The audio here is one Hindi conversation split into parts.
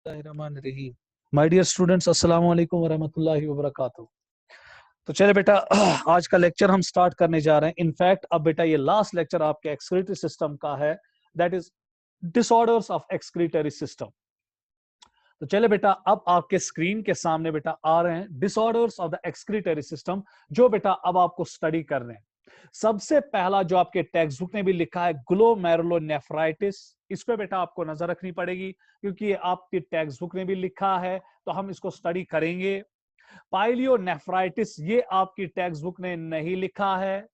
बिस्मिल्लाहिर्रहमानिर्रहीम। माय डियर स्टूडेंट्स, अस्सलाम वालेकुम वरहमतुल्लाहि वबरकातुहू। तो चले बेटा, आज का लेक्चर हम स्टार्ट करने जा रहे हैं। इनफैक्ट अब बेटा ये लास्ट लेक्चर आपके एक्सक्रीटरी सिस्टम का है, that is disorders of excretory system. तो चले बेटा, अब आपके स्क्रीन के सामने बेटा आ रहे हैं disorders of the excretory system, जो बेटा अब आपको स्टडी कर रहे हैं। सबसे पहला जो आपके टेक्स्ट बुक में भी लिखा है ग्लोमेरुलोनेफ्राइटिस, इस पे बेटा आपको नजर रखनी पड़ेगी क्योंकि ये आपकी टेक्स्ट बुक में भी लिखा है, तो हम इसको स्टडी करेंगे। पाइलियोनेफ्राइटिस ये आपकी टेक्स्ट बुक ने नहीं लिखा है।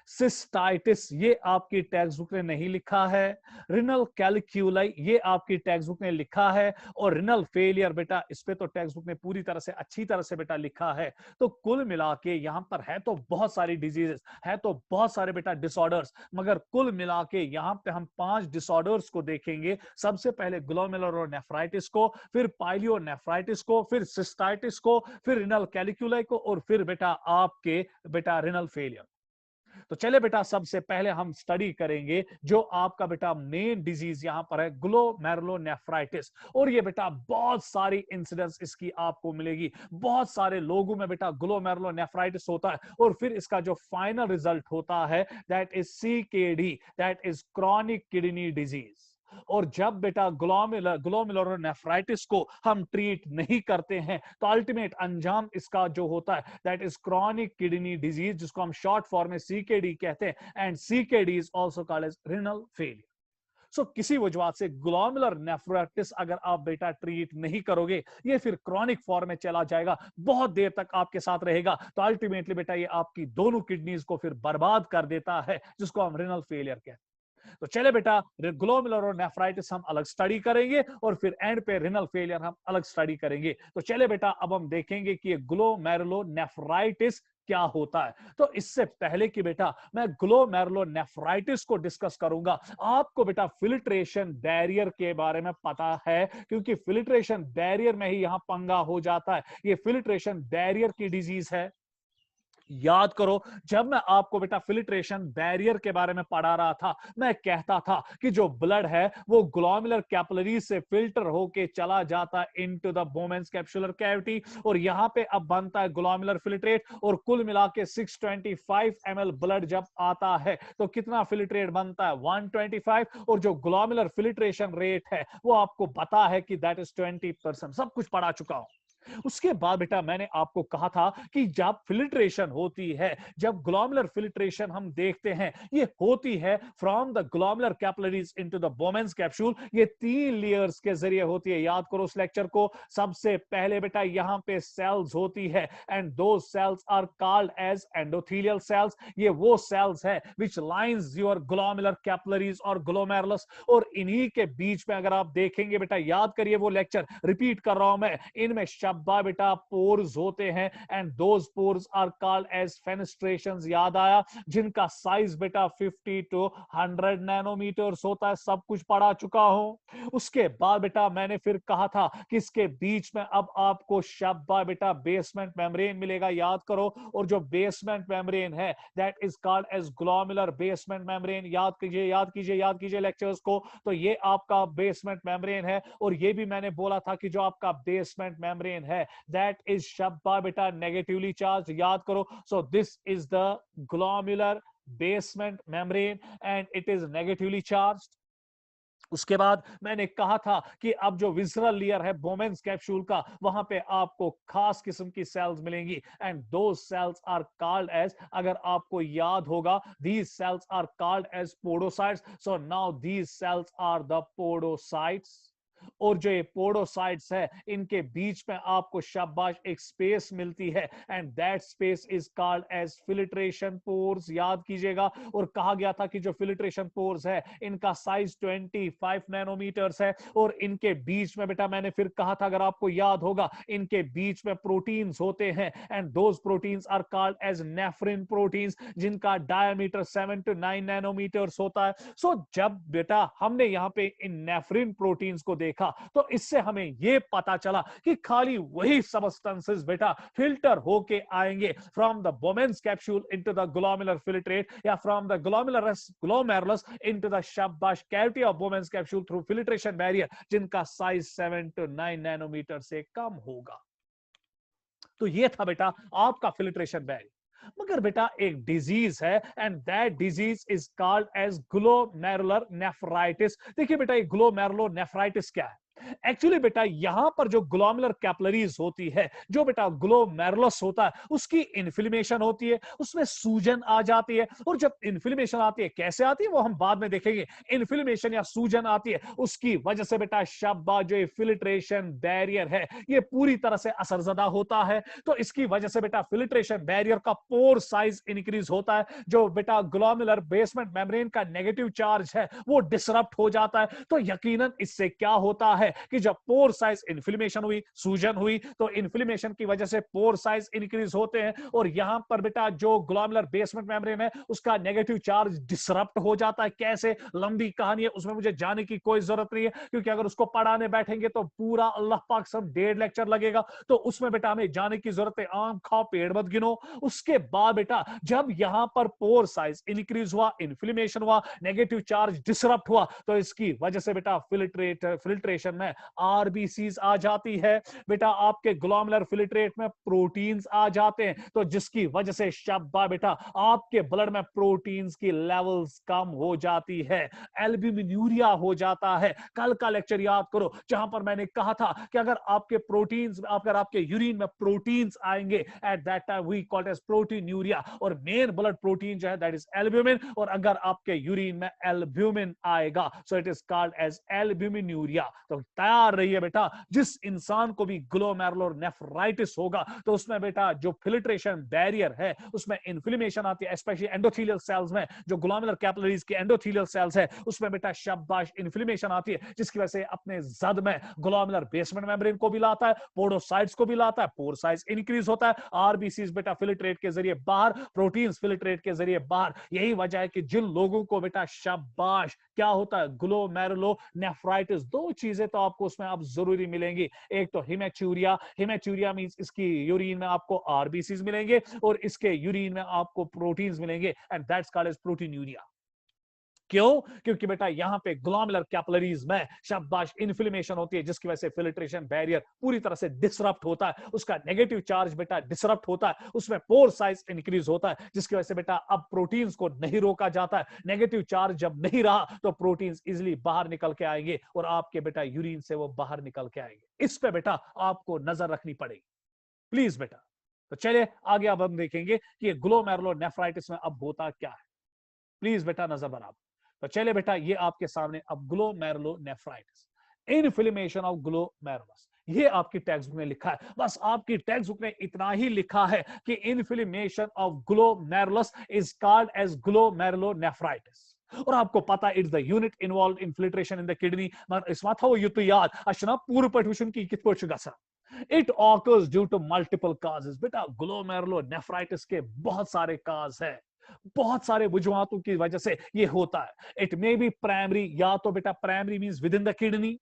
सिस्टाइटिस ये आपकी टेक्स्ट बुक ने नहीं लिखा है। रिनल कैलिक्यूलाई ये आपकी टेक्स्ट बुक ने लिखा है। और रिनल फेलियर बेटा इस पे तो टेक्स्ट बुक ने पूरी तरह से अच्छी तरह से बेटा लिखा है। तो कुल मिला के यहां पर है तो बहुत सारी डिजीजेस है, तो बहुत सारे बेटा डिसऑर्डर्स, मगर कुल मिला के यहां पे हम 5 डिसऑर्डर्स को देखेंगे। सबसे पहले ग्लोमेरुलोनेफ्राइटिस को, फिर पाइलियोनेफ्राइटिस को, फिर सिस्टाइटिस को, फिर रिनल कैलिक्यूलाई को, और फिर बेटा आपके बेटा रिनल फेलियर। तो चले बेटा, सबसे पहले हम स्टडी करेंगे जो आपका बेटा मेन डिजीज यहां पर है ग्लोमेरुलोनेफ्राइटिस। और ये बेटा बहुत सारी इंसिडेंट्स इसकी आपको मिलेगी, बहुत सारे लोगों में बेटा ग्लोमेरुलोनेफ्राइटिस होता है। और फिर इसका जो फाइनल रिजल्ट होता है that is CKD, that is chronic kidney disease. और जब बेटा ग्लोमेरुलोनेफ्राइटिस को हम ट्रीट नहीं करते हैं तो अल्टीमेट अंजाम इसका जो होता है that is chronic kidney disease, जिसको हम शॉर्ट फॉर्म में CKD कहते हैं। And CKD is also called as renal failure. So किसी वजह से ग्लोमेरुलर नेफ्राइटिस अगर आप बेटा ट्रीट नहीं करोगे, ये फिर क्रॉनिक फॉर्म में चला जाएगा, बहुत देर तक आपके साथ रहेगा, तो अल्टीमेटली बेटा ये आपकी दोनों किडनीज को फिर बर्बाद कर देता है, जिसको हम रिनल फेलियर कहते हैं। तो चले बेटा, ग्लोमेरुलोनेफ्राइटिस हम अलग स्टडी करेंगे और फिर एंड पे रिनल फेलियर हम अलग स्टडी करेंगे। तो चले बेटा, अब हम देखेंगे कि ये ग्लोमेरुलोनेफ्राइटिस क्या होता है। तो इससे पहले कि बेटा मैं ग्लोमेरुलोनेफ्राइटिस को डिस्कस करूंगा, आपको बेटा फिल्ट्रेशन बैरियर के बारे में पता है, क्योंकि फिल्ट्रेशन बैरियर में ही यहां पंगा हो जाता है। ये फिल्ट्रेशन बैरियर की डिजीज है। याद करो, जब मैं आपको बेटा फिल्ट्रेशन बैरियर के बारे में पढ़ा रहा था, मैं कहता था कि जो ब्लड है वो ग्लोमेरुलर कैपिलरीज से फिल्टर होके चला जाता है into the Bowman's capsular cavity, और यहां पे अब बनता है ग्लोमेरुलर फिल्ट्रेट। और कुल मिला के 625 ml ब्लड जब आता है तो कितना फिल्ट्रेट बनता है? 125। और जो ग्लोमेरुलर फिल्ट्रेशन रेट है वो आपको पता है कि दैट इज 20%। सब कुछ पढ़ा चुका हूं। उसके बाद बेटा मैंने आपको कहा था कि जब फिल्ट्रेशन होती है, जब ग्लोमेरुलर फिल्ट्रेशन हम देखते हैं, ये होती है from the glomerular capillaries into the Bowman's capsule. ये 3 लेयर्स के जरिए होती है। याद करो उस लेक्चर को। सबसे पहले बेटा यहां पे सेल्स होती है, and those cells are called as endothelial cells. ये वो सेल्स है which lines your glomerular capillaries और ग्लोमेरुलस। और इन्हीं के बीच में अगर आप देखेंगे बेटा, याद करिए वो लेक्चर, रिपीट कर रहा हूं मैं, इनमें शब्बा बेटा पोर्स होते हैं, and those pores are called as fenestrations. याद आया? जिनका साइज बेटा 50 to 100 नैनोमीटर्स होता है। सब कुछ पढ़ा चुका हूं। उसके बाद बेटा मैंने फिर कहा था कि इसके बीच में अब आपको शब्बा बेटा बेसमेंट मेम्ब्रेन मिलेगा। याद करो, और जो बेसमेंट मेम्ब्रेन है that is called as glomerular basement membrane. याद कीजिए, याद कीजिए, याद कीजिए लेक्चर्स को। तो ये आपका बेसमेंट मेम्ब्रेन है। और ये भी मैंने बोला था कि जो आपका बेसमेंट मेम्ब्रेन है that is शब्बा बेटा नेगेटिवली चार्ज। याद करो, so this is the glomerular basement membrane and it is negatively charged। उसके बाद मैंने कहा था कि अब जो विसरल लेयर है बोमेन्स कैप्सूल का, वहां पे आपको खास किस्म की सेल्स मिलेंगी, and those cells are called as, अगर आपको याद होगा, these cells are called as podocytes. So now these cells are the podocytes. और जो ये पोडोसाइट्स है, इनके बीच में आपको शाबाश एक स्पेस मिलती है, and that space is called as filtration pores. याद कीजिएगा, और कहा गया था कि जो फिल्ट्रेशन पोर्स है इनका साइज 25 नैनोमीटर्स है। और इनके बीच में बेटा मैंने फिर कहा था, अगर आपको याद होगा, इनके बीच में प्रोटीन्स होते हैं, and those proteins are called as nephrin proteins, जिनका डायमीटर 7 to 9 नैनोमीटर्स होता है। सो जब बेटा हमने यहां पे इन नेफ्रिन प्रोटीन्स को देखा, देखा तो इससे हमें यह पता चला कि खाली वही सबस्टेंसेस बेटा फिल्टर होके आएंगे from the Bowman's capsule into the glomerular filtrate या from the glomerulus into the शाबाश cavity of Bowman's capsule through filtration barrier, जिनका साइज 7 to 9 नैनोमीटर से कम होगा। तो ये था बेटा आपका फिल्ट्रेशन बैरियर। मगर बेटा एक डिजीज है and that disease is called as glomerular nephritis. देखिए बेटा ये ग्लोमेरुलर नेफ्राइटिस क्या है? एक्चुअली बेटा यहां पर जो ग्लोमेरुलर कैपिलरीज होती है, जो बेटा ग्लोमेरुलस होता है, उसकी इन्फ्लेमेशन होती है, उसमें सूजन आ जाती है। और जब इन्फ्लेमेशन आती है, कैसे आती है वो हम बाद में देखेंगे। इन्फ्लेमेशन या सूजन आती है, उसकी वजह से बेटा शब्बा जो फिल्ट्रेशन बैरियर है ये पूरी तरह से असरजदा होता है। तो इसकी वजह से बेटा फिल्ट्रेशन बैरियर का पोर साइज इंक्रीज होता है, जो बेटा ग्लोमेरुलर बेसमेंट मेम्ब्रेन का नेगेटिव चार्ज है वो डिसरप्ट हो जाता है। तो यकीनन इससे क्या होता है कि जब पोर साइज इन्फ्लेमेशन हुई, सूजन हुई, तो इन्फ्लेमेशन की वजह से पोर साइज इंक्रीज होते हैं और यहां पर बेटा जो ग्लोमेरुलर बेसमेंट मेम्ब्रेन है उसका नेगेटिव चार्ज डिसरप्ट हो जाता है। कैसे? लंबी कहानी है, उसमें मुझे जाने की कोई जरूरत नहीं है, क्योंकि अगर उसको पढ़ाने बैठेंगे तो पूरा अल्लाह पाक सब 1.5 लेक्चर लगेगा। तो उसमें बेटा हमें जाने की जरूरत है, आम खाओ पेड़ मत गिनो। उसके बाद बेटा जब यहां पर पोर साइज इंक्रीज हुआ, इन्फ्लेमेशन हुआ, नेगेटिव चार्ज डिसरप्ट हुआ, तो इसकी वजह से बेटा फिल्ट्रेशन में आरबीसीज आ जाती है। बेटा आपके ग्लोमेरुलर फिल्ट्रेट में प्रोटीन्स आ जाते हैं, तो जिसकी वजह से शब्बा बेटा आपके ब्लड में प्रोटीन्स की लेवल्स कम हो जाती है, एल्ब्यूमिन्यूरिया हो जाता है। कल का लेक्चर याद करो जहां पर मैंने कहा था कि अगर आपके प्रोटीन्स, अगर आपके यूरिन में प्रोटीन्स आएंगे at that time we called as proteinuria, और मेन ब्लड प्रोटीन जो है दैट इज एल्ब्यूमिन, और अगर आपके यूरिन में एल्ब्यूमिन आएगा so it is called as albuminuria. तो तैयार रहिए बेटा, जिस इंसान को भी ग्लोमेरुलर नेफ्राइटिस होगा तो उसमें बेटा जो फिल्ट्रेशन बैरियर है उसमें इन्फ्लेमेशन आती है, स्पेशली एंडोथेलियल सेल्स में, जो ग्लोमेरुलर कैपिलरीज के एंडोथेलियल सेल्स है उसमें बेटा शाबाश इन्फ्लेमेशन आती है, जिसकी वजह से अपने जद में ग्लोमेरुलर बेसमेंट मेम्ब्रेन को भी लाता है, पोडोसाइट्स को भी लाता है, पोर साइज इंक्रीज होता है, आरबीसीज बेटा फिल्ट्रेट के जरिए बाहर, प्रोटीन्स फिल्ट्रेट के जरिए बाहर। यही वजह है कि जिन लोगों को बेटा शाबाश क्या होता है ग्लोमेरुलर नेफ्राइटिस, दो चीजें तो आपको उसमें अब जरूरी मिलेंगी। एक तो हिमेचूरिया, हिमेचूरिया मींस इसकी यूरिन में आपको आरबीसीज मिलेंगे और इसके यूरिन में आपको प्रोटीन्स मिलेंगे and that's called as proteinuria. क्यों? क्योंकि बेटा यहां पे ग्लोमेरुलर कैपिलरीज में शाबाश इन्फ्लेमेशन होती है, जिसकी वजह से फिल्ट्रेशन बैरियर पूरी तरह से डिसरप्ट होता है, उसका नेगेटिव चार्ज बेटा डिसरप्ट होता है, उसमें पोर साइज इंक्रीज होता है, जिसकी वजह से बेटा अब प्रोटीन्स को नहीं रोका जाता है। नेगेटिव चार्ज जब नहीं रहा तो प्रोटीन्स इजिली बाहर निकल के आएंगे और आपके बेटा यूरिन से वो बाहर निकल के आएंगे। इस पे बेटा आपको नजर रखनी पड़ेगी प्लीज बेटा। तो चलिए आगे अब हम देखेंगे कि ये ग्लोमेरुलर नेफ्राइटिस में अब होता क्या है। प्लीज बेटा नजर बनाओ। तो चले बेटा ये आपके सामने अब glomerular nephritis, inflammation of glomerulus, ये आपकी टेक्स्ट बुक में लिखा है। बस आपकी टेक्स्ट बुक में इतना ही लिखा है कि inflammation of glomerulus is called as glomerular nephritis. और आपको पता it's the unit involve in filtration in the kidney. मगर इसमें था वो युद्ध याद अशना पूर्व पठुशन की कित पठ गसा। It occurs due to multiple causes. बेटा ग्लोमेरुलर नेफ्राइटिस के बहुत सारे काज है, बहुत सारे वजूहातों की वजह से ये होता है। इट मे बी प्राइमरी, या तो बेटा primary means with in the kidney.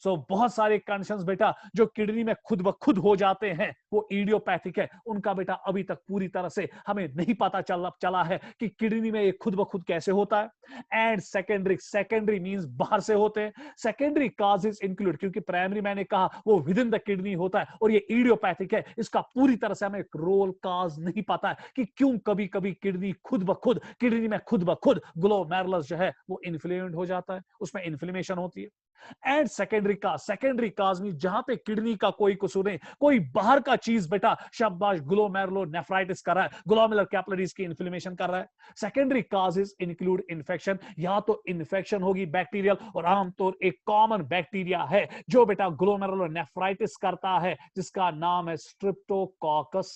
So बहुत सारे कंडीशंस बेटा जो किडनी में खुद ब खुद हो जाते हैं वो इडियोपैथिक है, उनका बेटा अभी तक पूरी तरह से हमें नहीं पता चला है कि किडनी में ये खुद ब खुद कैसे होता है। एंड सेकेंडरी, सेकेंडरी मींस बाहर से होते हैं। सेकेंडरी काजेस इंक्लूड, क्योंकि प्राइमरी मैंने कहा वो विद इन द किडनी होता है और ये इडियोपैथिक है, इसका पूरी तरह से हमें रोल काज नहीं पता है कि क्यों कभी कभी किडनी खुद ब खुद, किडनी में खुद ब खुद ग्लोमेरुलस जो है वो इन्फ्लेमेड हो जाता है, उसमें इन्फ्लेमेशन होती है। एंड सेकेंडरी काज मींस जहां पे किडनी का कोई कसूर नहीं, कोई बाहर का चीज बेटा शाबाश ग्लोमेरुलर नेफ्राइटिस कर रहा है, ग्लोमेरुलर कैपिलरीज की इन्फ्लेमेशन कर रहा है। सेकेंडरी काजेस इंक्लूड इन्फेक्शन, या तो इन्फेक्शन होगी बैक्टीरियल, और आमतौर एक कॉमन बैक्टीरिया है जो बेटा ग्लोमेरुलर नेफ्राइटिस करता है, जिसका नाम है स्ट्रिप्टोकोकस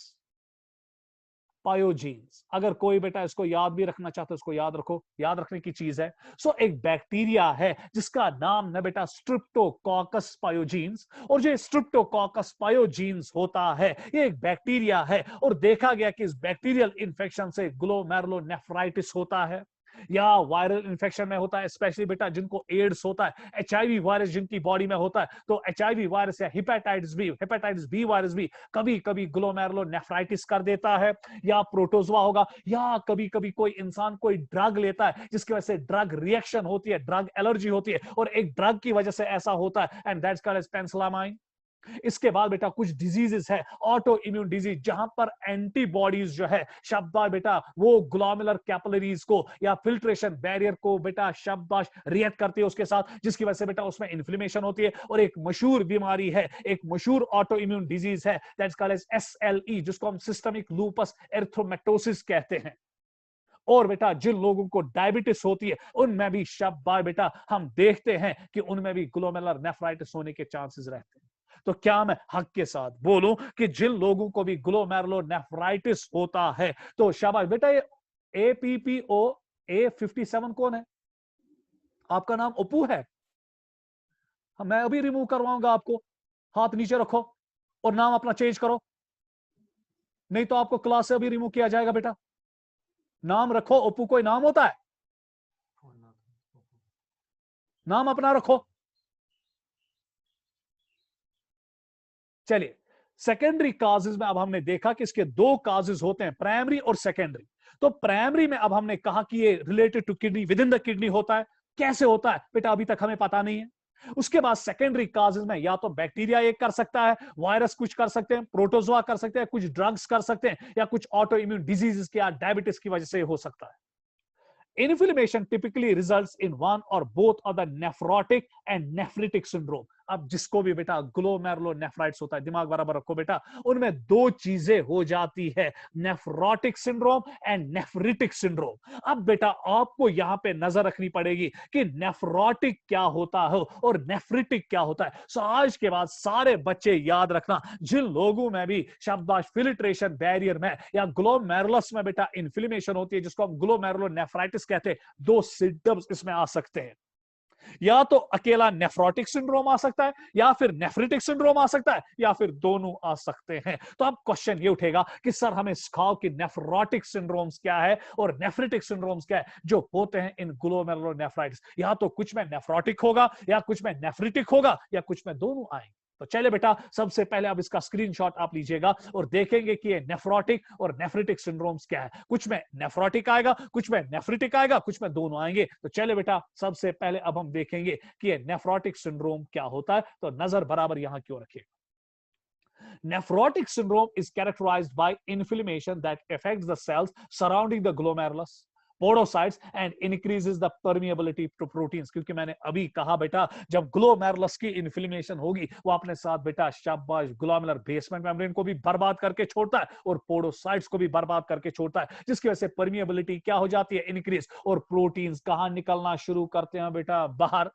पायोजीन्स। अगर कोई बेटा इसको याद भी रखना चाहते हो इसको याद रखो, याद रखने की चीज है। सो एक बैक्टीरिया है जिसका नाम है बेटा स्ट्रिप्टोकोकस पायोजीन्स, और जो स्ट्रिप्टोकोकस पायोजीन्स होता है ये एक बैक्टीरिया है, और देखा गया कि इस बैक्टीरियल इंफेक्शन से ग्लोमेरुलर नेफ्राइटिस होता है। या वायरल इन्फेक्शन में होता है, स्पेशली बेटा जिनको एड्स होता है, HIV वायरस जिनकी बॉडी में होता है, तो HIV वायरस या हेपेटाइटिस बी वायरस भी कभी कभी ग्लोमेरुलोनेफ्राइटिस कर देता है, या प्रोटोजोआ होगा, या कभी कभी कोई इंसान कोई ड्रग लेता है जिसकी वजह से ड्रग रिएक्शन होती है, ड्रग एलर्जी होती है, और एक ड्रग की वजह से ऐसा होता है, and that's called as penicillamine. इसके बाद बेटा कुछ डिजीजेस है, ऑटो इम्यून डिजीज, जहां पर एंटीबॉडीज जो है शाबाश बेटा वो ग्लोमेरुलर कैपिलरीज को या फिल्ट्रेशन बैरियर को बेटा शाबाश रिएक्ट करती है उसके साथ, जिसकी वजह से बेटा उसमें इन्फ्लेमेशन होती है। और एक मशहूर बीमारी है, एक मशहूर ऑटो इम्यून डिजीज है, दैट्स कॉल्ड एज SLE, जिसको हम सिस्टमिक लूपस एरिथ्रोमेटोसिस कहते हैं। और बेटा जिन लोगों को डायबिटीज होती है उनमें भी शाबाश बेटा हम देखते हैं कि उनमें भी ग्लोमेरुलर नेफ्राइटिस होने के चांसेस रहते हैं। तो क्या मैं हक के साथ बोलूं कि जिन लोगों को भी ग्लोमेरुलोनेफ्राइटिस होता है तो शाबाश बेटा, ये APPO A57 कौन है? आपका नाम अपू है? मैं अभी रिमूव करवाऊंगा आपको, हाथ नीचे रखो और नाम अपना चेंज करो, नहीं तो आपको क्लास से अभी रिमूव किया जाएगा। बेटा नाम रखो, अपू कोई नाम होता है? नाम अपना रखो। चलिए, सेकेंडरी काजेज में अब हमने देखा कि इसके दो काजेज होते हैं, प्राइमरी और सेकेंडरी। तो प्राइमरी में अब हमने कहा कि ये related to kidney, with in the kidney होता है। कैसे होता है बेटा अभी तक हमें पता नहीं है। उसके बाद सेकेंडरी काजेज में या तो बैक्टीरिया एक कर सकता है, वायरस कुछ कर सकते हैं, प्रोटोजोआ कर सकते हैं, कुछ ड्रग्स कर सकते हैं, या कुछ ऑटो इम्यून डिजीजेस के या डायबिटीज की वजह से हो सकता है। Inflammation typically results in one or both of the nephrotic and nephritic syndrome. अब जिसको भी बेटा ग्लोमेरुलोनेफ्राइटिस होता है, दिमाग बराबर रखो बेटा, उनमें दो चीजें हो जाती है, nephrotic syndrome and nephritic syndrome. अब बेटा आपको यहां पे नजर रखनी पड़ेगी कि नेफ्रोटिक क्या होता है और नेफ्रिटिक क्या होता है। सो आज के बाद सारे बच्चे याद रखना, जिन लोगों में भी शाबाश फिल्ट्रेशन बैरियर में या ग्लोमेरुलस में बेटा इन्फ्लेमेशन होती है, जिसको हम ग्लोमेरुलोनेफ्राइटिस कहते हैं, दो सिम्टम्स इसमें आ सकते हैं। या तो अकेला नेफ्रोटिक सिंड्रोम आ सकता है, या फिर नेफ्रिटिक सिंड्रोम आ सकता है, या फिर दोनों आ सकते हैं। तो अब क्वेश्चन ये उठेगा कि सर हमें सिखाओ कि नेफ्रोटिक सिंड्रोम्स क्या है और नेफ्रिटिक सिंड्रोम्स क्या है जो होते हैं इन ग्लोमेरुलोनेफ्राइटिस। या तो कुछ में नेफ्रोटिक होगा, या कुछ में नेफ्रिटिक होगा, या कुछ में दोनों आएंगे। तो चले बेटा, सबसे पहले अब इसका स्क्रीनशॉट आप लीजिएगा और देखेंगे कि ये नेफ्रोटिक और नेफ्रिटिक सिंड्रोम्स क्या है। कुछ में नेफ्रोटिक आएगा, कुछ में नेफ्रिटिक आएगा, कुछ में दोनों आएंगे। तो चले बेटा, सबसे पहले अब हम देखेंगे कि ये नेफ्रोटिक सिंड्रोम क्या होता है। तो नजर बराबर यहां क्यों रखिएगा। Nephrotic syndrome is characterized by inflammation that affects the cells surrounding the glomerulus, podocytes and increases the permeability to proteins. क्योंकि मैंने अभी कहा बेटा, जब ग्लोमेरुलस की इन्फ्लेमेशन होगी वो अपने साथ बेटा शाबाश ग्लोमेरुलर बेसमेंट मेम्ब्रेन को भी बर्बाद करके छोड़ता है और पोडोसाइट्स को भी बर्बाद करके छोड़ता है, जिसकी वजह से परमिएबिलिटी क्या हो जाती है, इंक्रीज, और प्रोटीन्स कहां निकलना शुरू करते हैं बेटा, बाहर।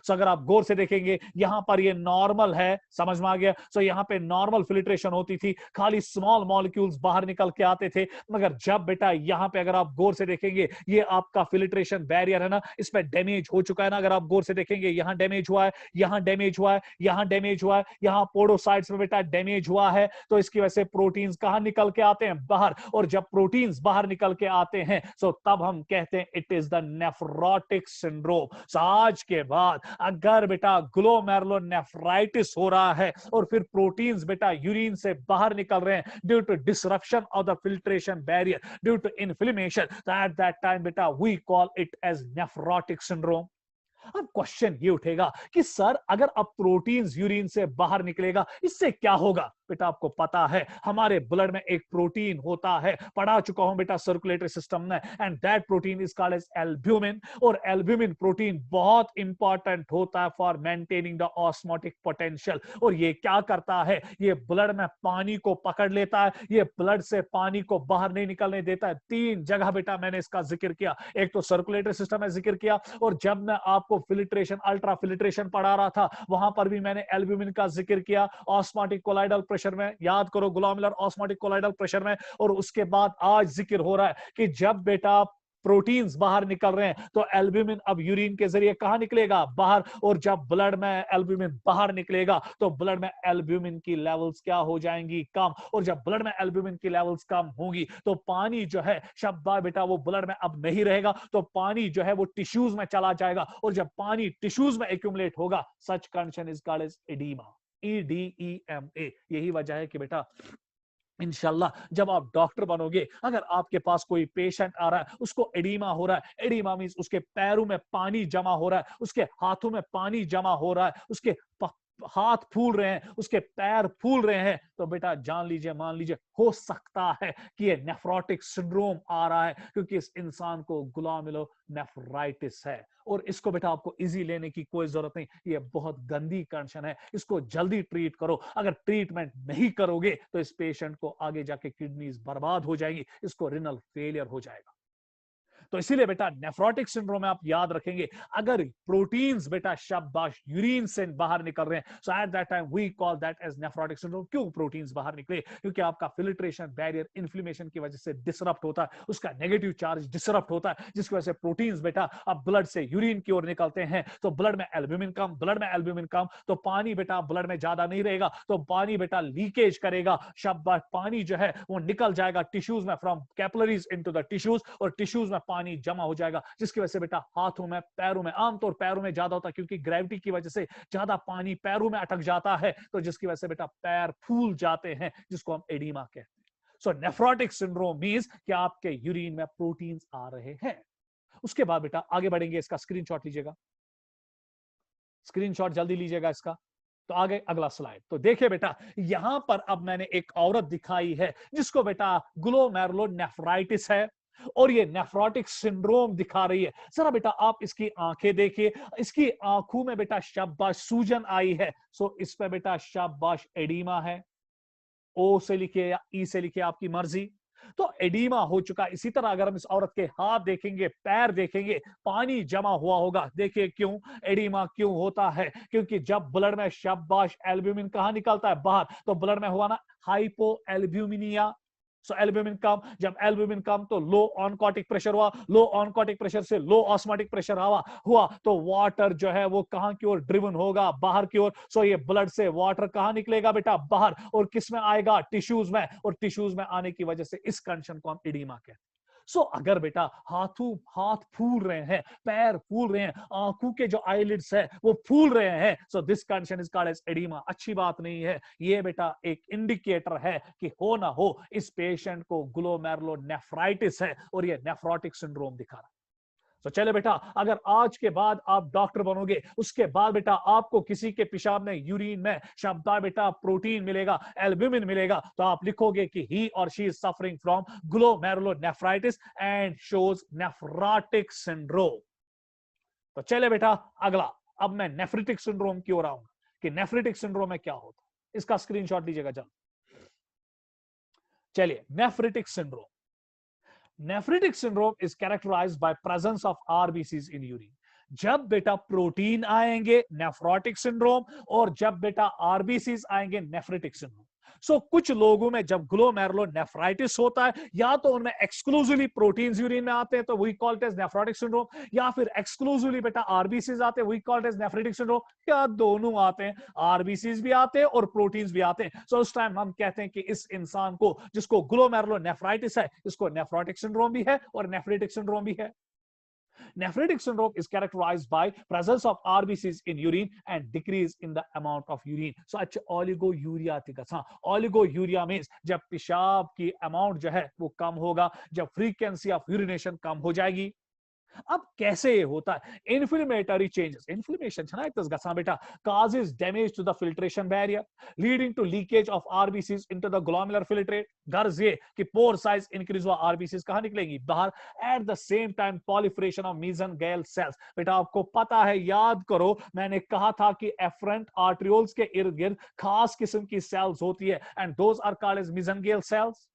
सो अगर आप गौर से देखेंगे यहां पर ये नॉर्मल है, समझ में आ गया। सो यहां पे नॉर्मल फिल्ट्रेशन होती थी, खाली स्मॉल मॉलिक्यूल्स बाहर निकल के आते थे। मगर जब बेटा यहां पे अगर आप गौर से देखेंगे, ये आपका फिल्ट्रेशन बैरियर है ना, इसमें डैमेज हो चुका है ना। अगर आप गौर से देखेंगे, यहां डैमेज हुआ है, यहां डैमेज हुआ है, यहां डैमेज हुआ है, यहां पोडोसाइट्स में बेटा डैमेज हुआ है। तो इसकी वजह से प्रोटीन्स कहां निकल के आते हैं, बाहर। और जब प्रोटीन्स बाहर निकल के आते हैं सो तब हम कहते हैं it is the nephrotic syndrome. So आज के बाद अगर बेटा ग्लोमेरुलोनेफ्राइटिस हो रहा है और फिर प्रोटीन्स बेटा यूरिन से बाहर निकल रहे हैं due to disruption of the filtration barrier, due to inflammation, at that time बेटा we call it as nephrotic syndrome. अब क्वेश्चन ये उठेगा कि सर अगर अब प्रोटीन्स यूरिन से बाहर निकलेगा इससे क्या होगा। बेटा आपको पता है हमारे ब्लड में एक प्रोटीन होता है, पढ़ा चुका हूं बेटा सर्कुलेटरी सिस्टम में, and that protein is called as albumin. और एल्ब्यूमिन प्रोटीन बहुत इंपॉर्टेंट होता है for maintaining the osmotic potential. और ये क्या करता है, ये ब्लड में पानी को पकड़ लेता है, ये ब्लड से पानी को बाहर नहीं निकलने देता है। तीन जगह बेटा मैंने इसका जिक्र किया, एक तो सर्कुलेटरी सिस्टम में जिक्र किया, और जब मैं आपको फिल्ट्रेशन अल्ट्रा फिल्ट्रेशन पढ़ा रहा था वहां पर भी मैंने एल्ब्यूमिन का जिक्र किया। ऑस्मोटिक कोलाइडल प्रेशर में, याद करो, ग्लोमेरुलर ऑस्मोटिक कोलाइडल प्रेशर में। और उसके बाद आज जिक्र हो रहा है कि जब बेटा प्रोटीन्स बाहर निकल रहे हैं तो एल्ब्यूमिन अब यूरिन के जरिए कहां निकलेगा, बाहर। और जब ब्लड में एल्ब्यूमिन बाहर निकलेगा तो ब्लड में एल्ब्यूमिन की लेवल्स क्या हो जाएंगी, कम। और जब ब्लड में एल्ब्यूमिन की लेवल्स कम होंगी तो पानी जो है शाबाश बेटा वो ब्लड में अब नहीं रहेगा, तो पानी जो है वो टिश्यूज में चला जाएगा। और जब पानी टिश्यूज में एक्यूमुलेट होगा, such condition is called as oedema, EDEMA। यही वजह है कि बेटा इंशाल्लाह जब आप डॉक्टर बनोगे, अगर आपके पास कोई पेशेंट आ रहा है उसको एडीमा हो रहा है, एडीमा मींस उसके पैरों में पानी जमा हो रहा है, उसके हाथों में पानी जमा हो रहा है, उसके हाथ फूल रहे हैं, उसके पैर फूल रहे हैं, तो बेटा जान लीजिए, मान लीजिए हो सकता है कि ये नेफ्रोटिक सिंड्रोम आ रहा है, क्योंकि इस इंसान को ग्लोमेरुलोनेफ्राइटिस है। और इसको बेटा आपको इजी लेने की कोई जरूरत नहीं, ये बहुत गंदी कंडीशन है, इसको जल्दी ट्रीट करो। अगर ट्रीटमेंट नहीं करोगे तो इस पेशेंट को आगे जाके किडनीज बर्बाद हो जाएगी, इसको रिनल फेलियर हो जाएगा। तो इसीलिए बेटा नेफ्रोटिक सिंड्रोम में आप याद रखेंगे, अगर प्रोटीन्स बेटा शाबाश यूरिन से बाहर निकल रहे हैं, so at that time we call that as nephrotic syndrome. क्यों प्रोटीन्स बाहर निकले? क्योंकि आपका फिल्ट्रेशन बैरियर इन्फ्लेमेशन की वजह से डिसरप्ट होता है, उसका नेगेटिव चार्ज डिसरप्ट होता है, जिसकी वजह से प्रोटीन्स बेटा अब ब्लड से यूरिन की ओर निकलते हैं, तो ब्लड में एल्ब्यूमिन कम, ब्लड में एल्ब्यूमिन कम, तो पानी बेटा ब्लड में ज्यादा नहीं रहेगा, तो पानी बेटा लीकेज करेगा, शाबाश पानी जो है वो निकल जाएगा टिश्यूज में, from capillaries into the tissues, और टिश्यूज में पानी जमा हो जाएगा, जिसकी वजह से बेटा हाथों में, पैरों में, आमतौर पैरों में ज्यादा होता है क्योंकि ग्रेविटी की वजह से ज्यादा पानी पैरों में अटक जाता है, तो जिसकी वजह से बेटा पैर फूल जाते हैं, जिसको हम एडीमा कहते हैं। सो नेफ्रोटिक सिंड्रोम मींस कि आपके यूरिन में प्रोटीन्स आ रहे हैं। उसके बाद बेटा आगे बढ़ेंगे, इसका स्क्रीनशॉट लीजिएगा, स्क्रीनशॉट जल्दी लीजिएगा इसका। तो आगे अगला स्लाइड, तो देखिए बेटा यहां पर अब मैंने एक औरत दिखाई है जिसको बेटा ग्लोमेरुलोनेफ्राइटिस है और ये नेफ्रोटिक सिंड्रोम दिखा रही है। जरा बेटा आप इसकी आंखें देखिए, इसकी आंखों में बेटा शाबाश सूजन आई है, सो इस पे बेटा शाबाश एडीमा है। ओ से लिखिए या ई से लिखिए, आपकी मर्जी। तो एडीमा हो चुका। इसी तरह अगर हम इस औरत के हाथ देखेंगे, पैर देखेंगे, पानी जमा हुआ होगा। देखिए क्यों एडीमा क्यों होता है, क्योंकि जब ब्लड में शाबाश एल्ब्यूमिन कहां निकलता है, बाहर, तो ब्लड में हुआ ना हाइपो एल्ब्यूमिनिया, सो एल्ब्यूमिन कम, जब एल्ब्यूमिन कम तो लो ऑनकोटिक प्रेशर हुआ, लो ऑनकोटिक प्रेशर से लो ऑस्मोटिक प्रेशर हुआ तो वाटर जो है वो कहां की ओर ड्रिवन होगा, बाहर की ओर। सो ये ब्लड से वाटर कहां निकलेगा बेटा, बाहर, और किस में आएगा, टिश्यूज में, और टिश्यूज में आने की वजह से इस कंडीशन को हम एडीमा कहते हैं। सो अगर बेटा हाथ फूल रहे हैं, पैर फूल रहे हैं, आंखों के जो आईलिड्स है वो फूल रहे हैं, so this condition is called as oedema. अच्छी बात नहीं है, ये बेटा एक इंडिकेटर है कि हो ना हो इस पेशेंट को ग्लोमेरुलोनेफ्राइटिस है और ये नेफ्रोटिक सिंड्रोम दिखा रहा है। तो चले बेटा, अगर आज के बाद आप डॉक्टर बनोगे, उसके बाद बेटा आपको किसी के पेशाब में, यूरिन में शाबाश बेटा प्रोटीन मिलेगा, एल्ब्यूमिन मिलेगा, तो आप लिखोगे कि ही और she is suffering from glomerulonephritis and shows nephrotic syndrome. तो चले बेटा अगला, अब मैं नेफ्रिटिक सिंड्रोम की ओर आऊंगा कि नेफ्रिटिक सिंड्रोम में क्या होता है। इसका स्क्रीनशॉट लीजिएगा जल्द। चलिए, nephritic syndrome, nephritic syndrome is characterised by presence of RBCs in urine. जब बेटा प्रोटीन आएंगे नेफ्रोटिक सिंड्रोम, और जब बेटा आरबीसीज आएंगे नेफ्रिटिक सिंड्रोम। सो कुछ लोगों में जब ग्लोमेरुलोनेफ्राइटिस होता है, या तो उनमें एक्सक्लूसिवली प्रोटीन्स यूरिन में आते हैं तो we called as nephrotic syndrome, या फिर एक्सक्लूसिवली बेटा आरबीसीज आते हैं, we called as nephritic syndrome, या दोनों आते हैं, आरबीसीज भी आते हैं और प्रोटीन्स भी आते हैं। सो उस टाइम हम कहते हैं कि इस इंसान को जिसको ग्लोमेरुलोनेफ्राइटिस है, इसको नेफ्रोटिक सिंड्रोम भी है और नेफ्रिटिक सिंड्रोम भी है। Nephritic syndrome is characterized by presence of RBCs in urine and decrease in the amount of urine. So अच्छा ओलिगोयूरिया थी हाँ, ओलिगोयूरिया मींस जब पेशाब की अमाउंट जो है वो कम होगा, जब फ्रीक्वेंसी ऑफ यूरिनेशन कम हो जाएगी। अब कैसे ये होता है, इन्फ्लेमेटरी चेंजेस, इन्फ्लेमेशन है ना गसा बेटा, causes damage to the filtration barrier leading to leakage of RBCs into the glomerular filtrate। गर्ज ये कि पोर साइज इंक्रीज हुआ, आरबीसीज कहां निकलेंगी, बाहर। At the same time proliferation of mesangial cells. बेटा आपको पता है, याद करो मैंने कहा था कि एफरेंट आर्टरियोल्स के इर्द गिर्द खास किस्म की सेल्स होती है, and those are called as mesangial cells.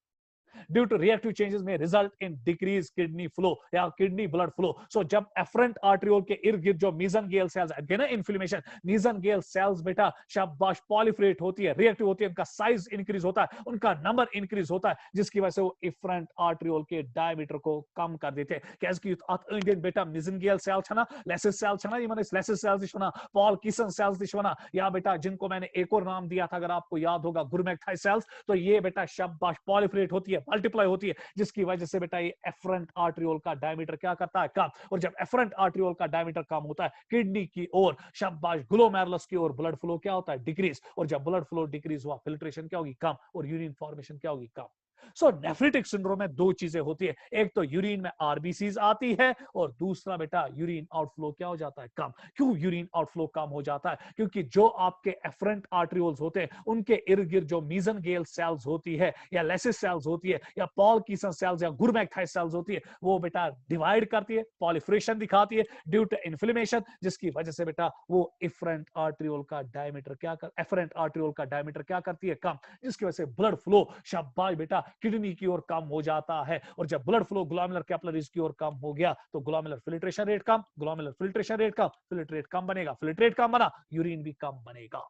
Due to reactive changes में result in decrease kidney flow या किडनी ब्लड फ्लो। सो जब एफरेंट आर्टरियोल के इर्द गिर्द जो मीजनगेल सेल्स है ना, इन्फ्लेमेशन, मीजनगेल सेल्स बेटा शाबाश पॉलिफरेट होती है, रिएक्टिव होती है, उनका साइज इंक्रीज होता है, उनका नंबर इंक्रीज होता है, जिसकी वजह से वो एफरेंट आर्टरियोल के डायमीटर को कम कर देते हैं। कैसे कि बेटा मीजनगेल सेल्स है ना, लेसिस सेल्स है ना, ये मैंने लेसिस सेल्स पॉल कीसन सेल्स या बेटा जिनको मैंने एक और नाम दिया था अगर आपको याद होगा, गुरमेक्थाई सेल्स। तो ये बेटा शाबाश पॉलिफरेट होती है, मल्टीप्लाई होती है, जिसकी वजह से बेटा ये एफरेंट आर्टरियोल का डायमीटर क्या करता है, कम। और जब एफरेंट आर्टरियोल का डायमीटर कम होता है किडनी की ओर शाबाश ग्लोमेरुलस की ओर ब्लड फ्लो क्या होता है, डिक्रीज। और जब ब्लड फ्लो डिक्रीज हुआ फिल्ट्रेशन क्या होगी, कम, और यूरिन फॉर्मेशन क्या होगी, कम। सो नेफ्रिटिक सिंड्रोम में दो चीजें होती है, एक तो यूरिन में आरबीसीज आती है और दूसरा बेटा यूरिन आउटफ्लो क्या हो जाता है, कम। क्यों यूरिन आउटफ्लो कम हो जाता है? क्योंकि जो आपके एफरेंट आर्टरियोल्स होते हैं उनके इर्द गिर्द जो मीजनगेल सेल्स होती है या लेसिस सेल्स होती है या पॉल कीसन सेल्स या गुरमेक्थाई सेल्स होती है, वो बेटा डिवाइड करती है, पॉलिफरेशन दिखाती है ड्यू टू इन्फ्लेमेशन, जिसकी वजह से बेटा वो एफरेंट आर्टरियोल का डायमीटर क्या कर एफरेंट आर्टरियोल का डायमीटर क्या करती है, कम, जिसकी वजह से ब्लड फ्लो शाबाश बेटा किडनी की ओर कम हो जाता है। और जब ब्लड फ्लो ग्लोमेरुलर कैपिलरीज की ओर कम हो गया तो ग्लोमेरुलर फिल्ट्रेशन रेट कम, ग्लोमेरुलर फिल्ट्रेशन रेट कम, फिल्ट्रेट कम बनेगा, फिल्ट्रेट कम बना, यूरिन भी कम बनेगा।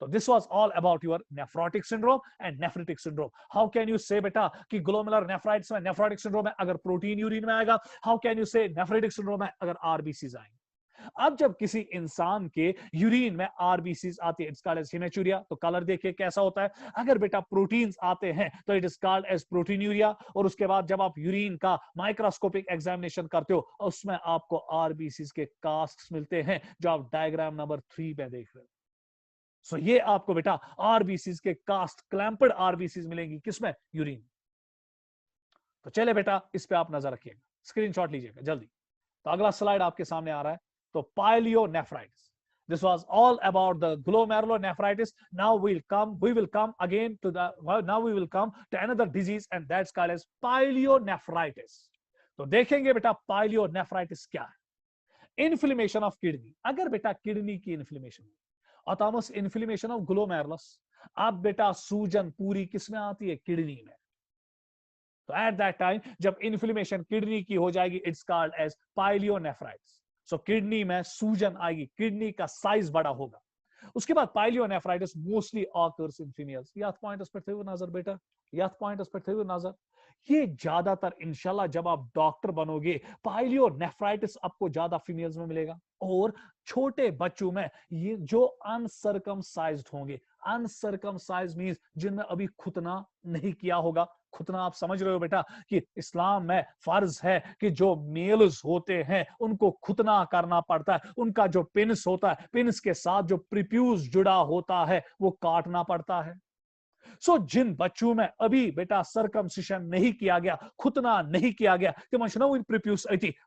So this was all about your nephrotic syndrome and nephritic syndrome. How can you say बेटा कि glomerular nephritis में nephrotic syndrome में अगर प्रोटीन यूरिन में आएगा, how can you say nephritic syndrome में अगर आरबीसीज आएंगे? अब जब किसी इंसान के यूरिन में आरबीसीज आती है, इट्स कॉल्ड एज हेमेचूरिया। तो कलर देखिए कैसा होता है, अगर बेटा प्रोटीन्स आते हैं तो इट इज कॉल्ड एज प्रोटीनयूरिया। और उसके बाद जब आप यूरिन का माइक्रोस्कोपिक एग्जामिनेशन करते हो उसमें आपको आरबीसीज के कास्ट्स मिलते हैं, जो आप डायग्राम नंबर 3 पे देख रहे हो। सो ये आपको बेटा आरबीसीज के कास्ट, क्लैंप्ड आरबीसीज मिलेंगी किसमें, यूरिन। तो चले बेटा इस पे आप नजर रखिएगा, स्क्रीनशॉट लीजिएगा जल्दी। तो अगला स्लाइड आपके सामने आ रहा है। तो पाइलियोनेफ्राइटिस, this was all about the glomerulonephritis. Now we will come again to now we will come to another disease and that's called as पाइलियोनेफ्राइटिस। तो देखेंगे बेटा पाइलियोनेफ्राइटिस क्या है। इन्फ्लेमेशन ऑफ किडनी, अगर बेटा किडनी की inflammation, autonomous inflammation of glomerulus, अब बेटा सूजन पूरी किसमें आती है, किडनी में। तो एट दैट टाइम जब इन्फ्लेमेशन किडनी की हो जाएगी it's called as pyelonephritis. So kidney में सूजन आएगी, किडनी का साइज बड़ा होगा। उसके बाद पाइलियोनेफ्राइटिस मोस्टली ऑकर्स इन फीमेल्स। याद पॉइंट पर थे नजर बेटा, याद पॉइंट पर थे नजर। ये ज्यादातर इंशाल्लाह जब आप डॉक्टर बनोगे पाइलियोनेफ्राइटिस आपको ज्यादा फीमेल्स में मिलेगा। और छोटे बच्चों में ये जो अनसर्कमसाइज्ड होंगे, अनसर्कमसाइज्ड मींस जिनमें अभी खुतना नहीं किया होगा। खुतना आप समझ रहे हो बेटा कि इस्लाम में फर्ज है कि जो मेल्स होते हैं उनको खुतना करना पड़ता है, उनका जो पेनिस होता है, पेनिस के साथ जो प्रीप्यूस जुड़ा होता है वो काटना पड़ता है। सो जिन बच्चों में अभी बेटा सर्कमसिशन नहीं किया गया, खुतना नहीं किया गया,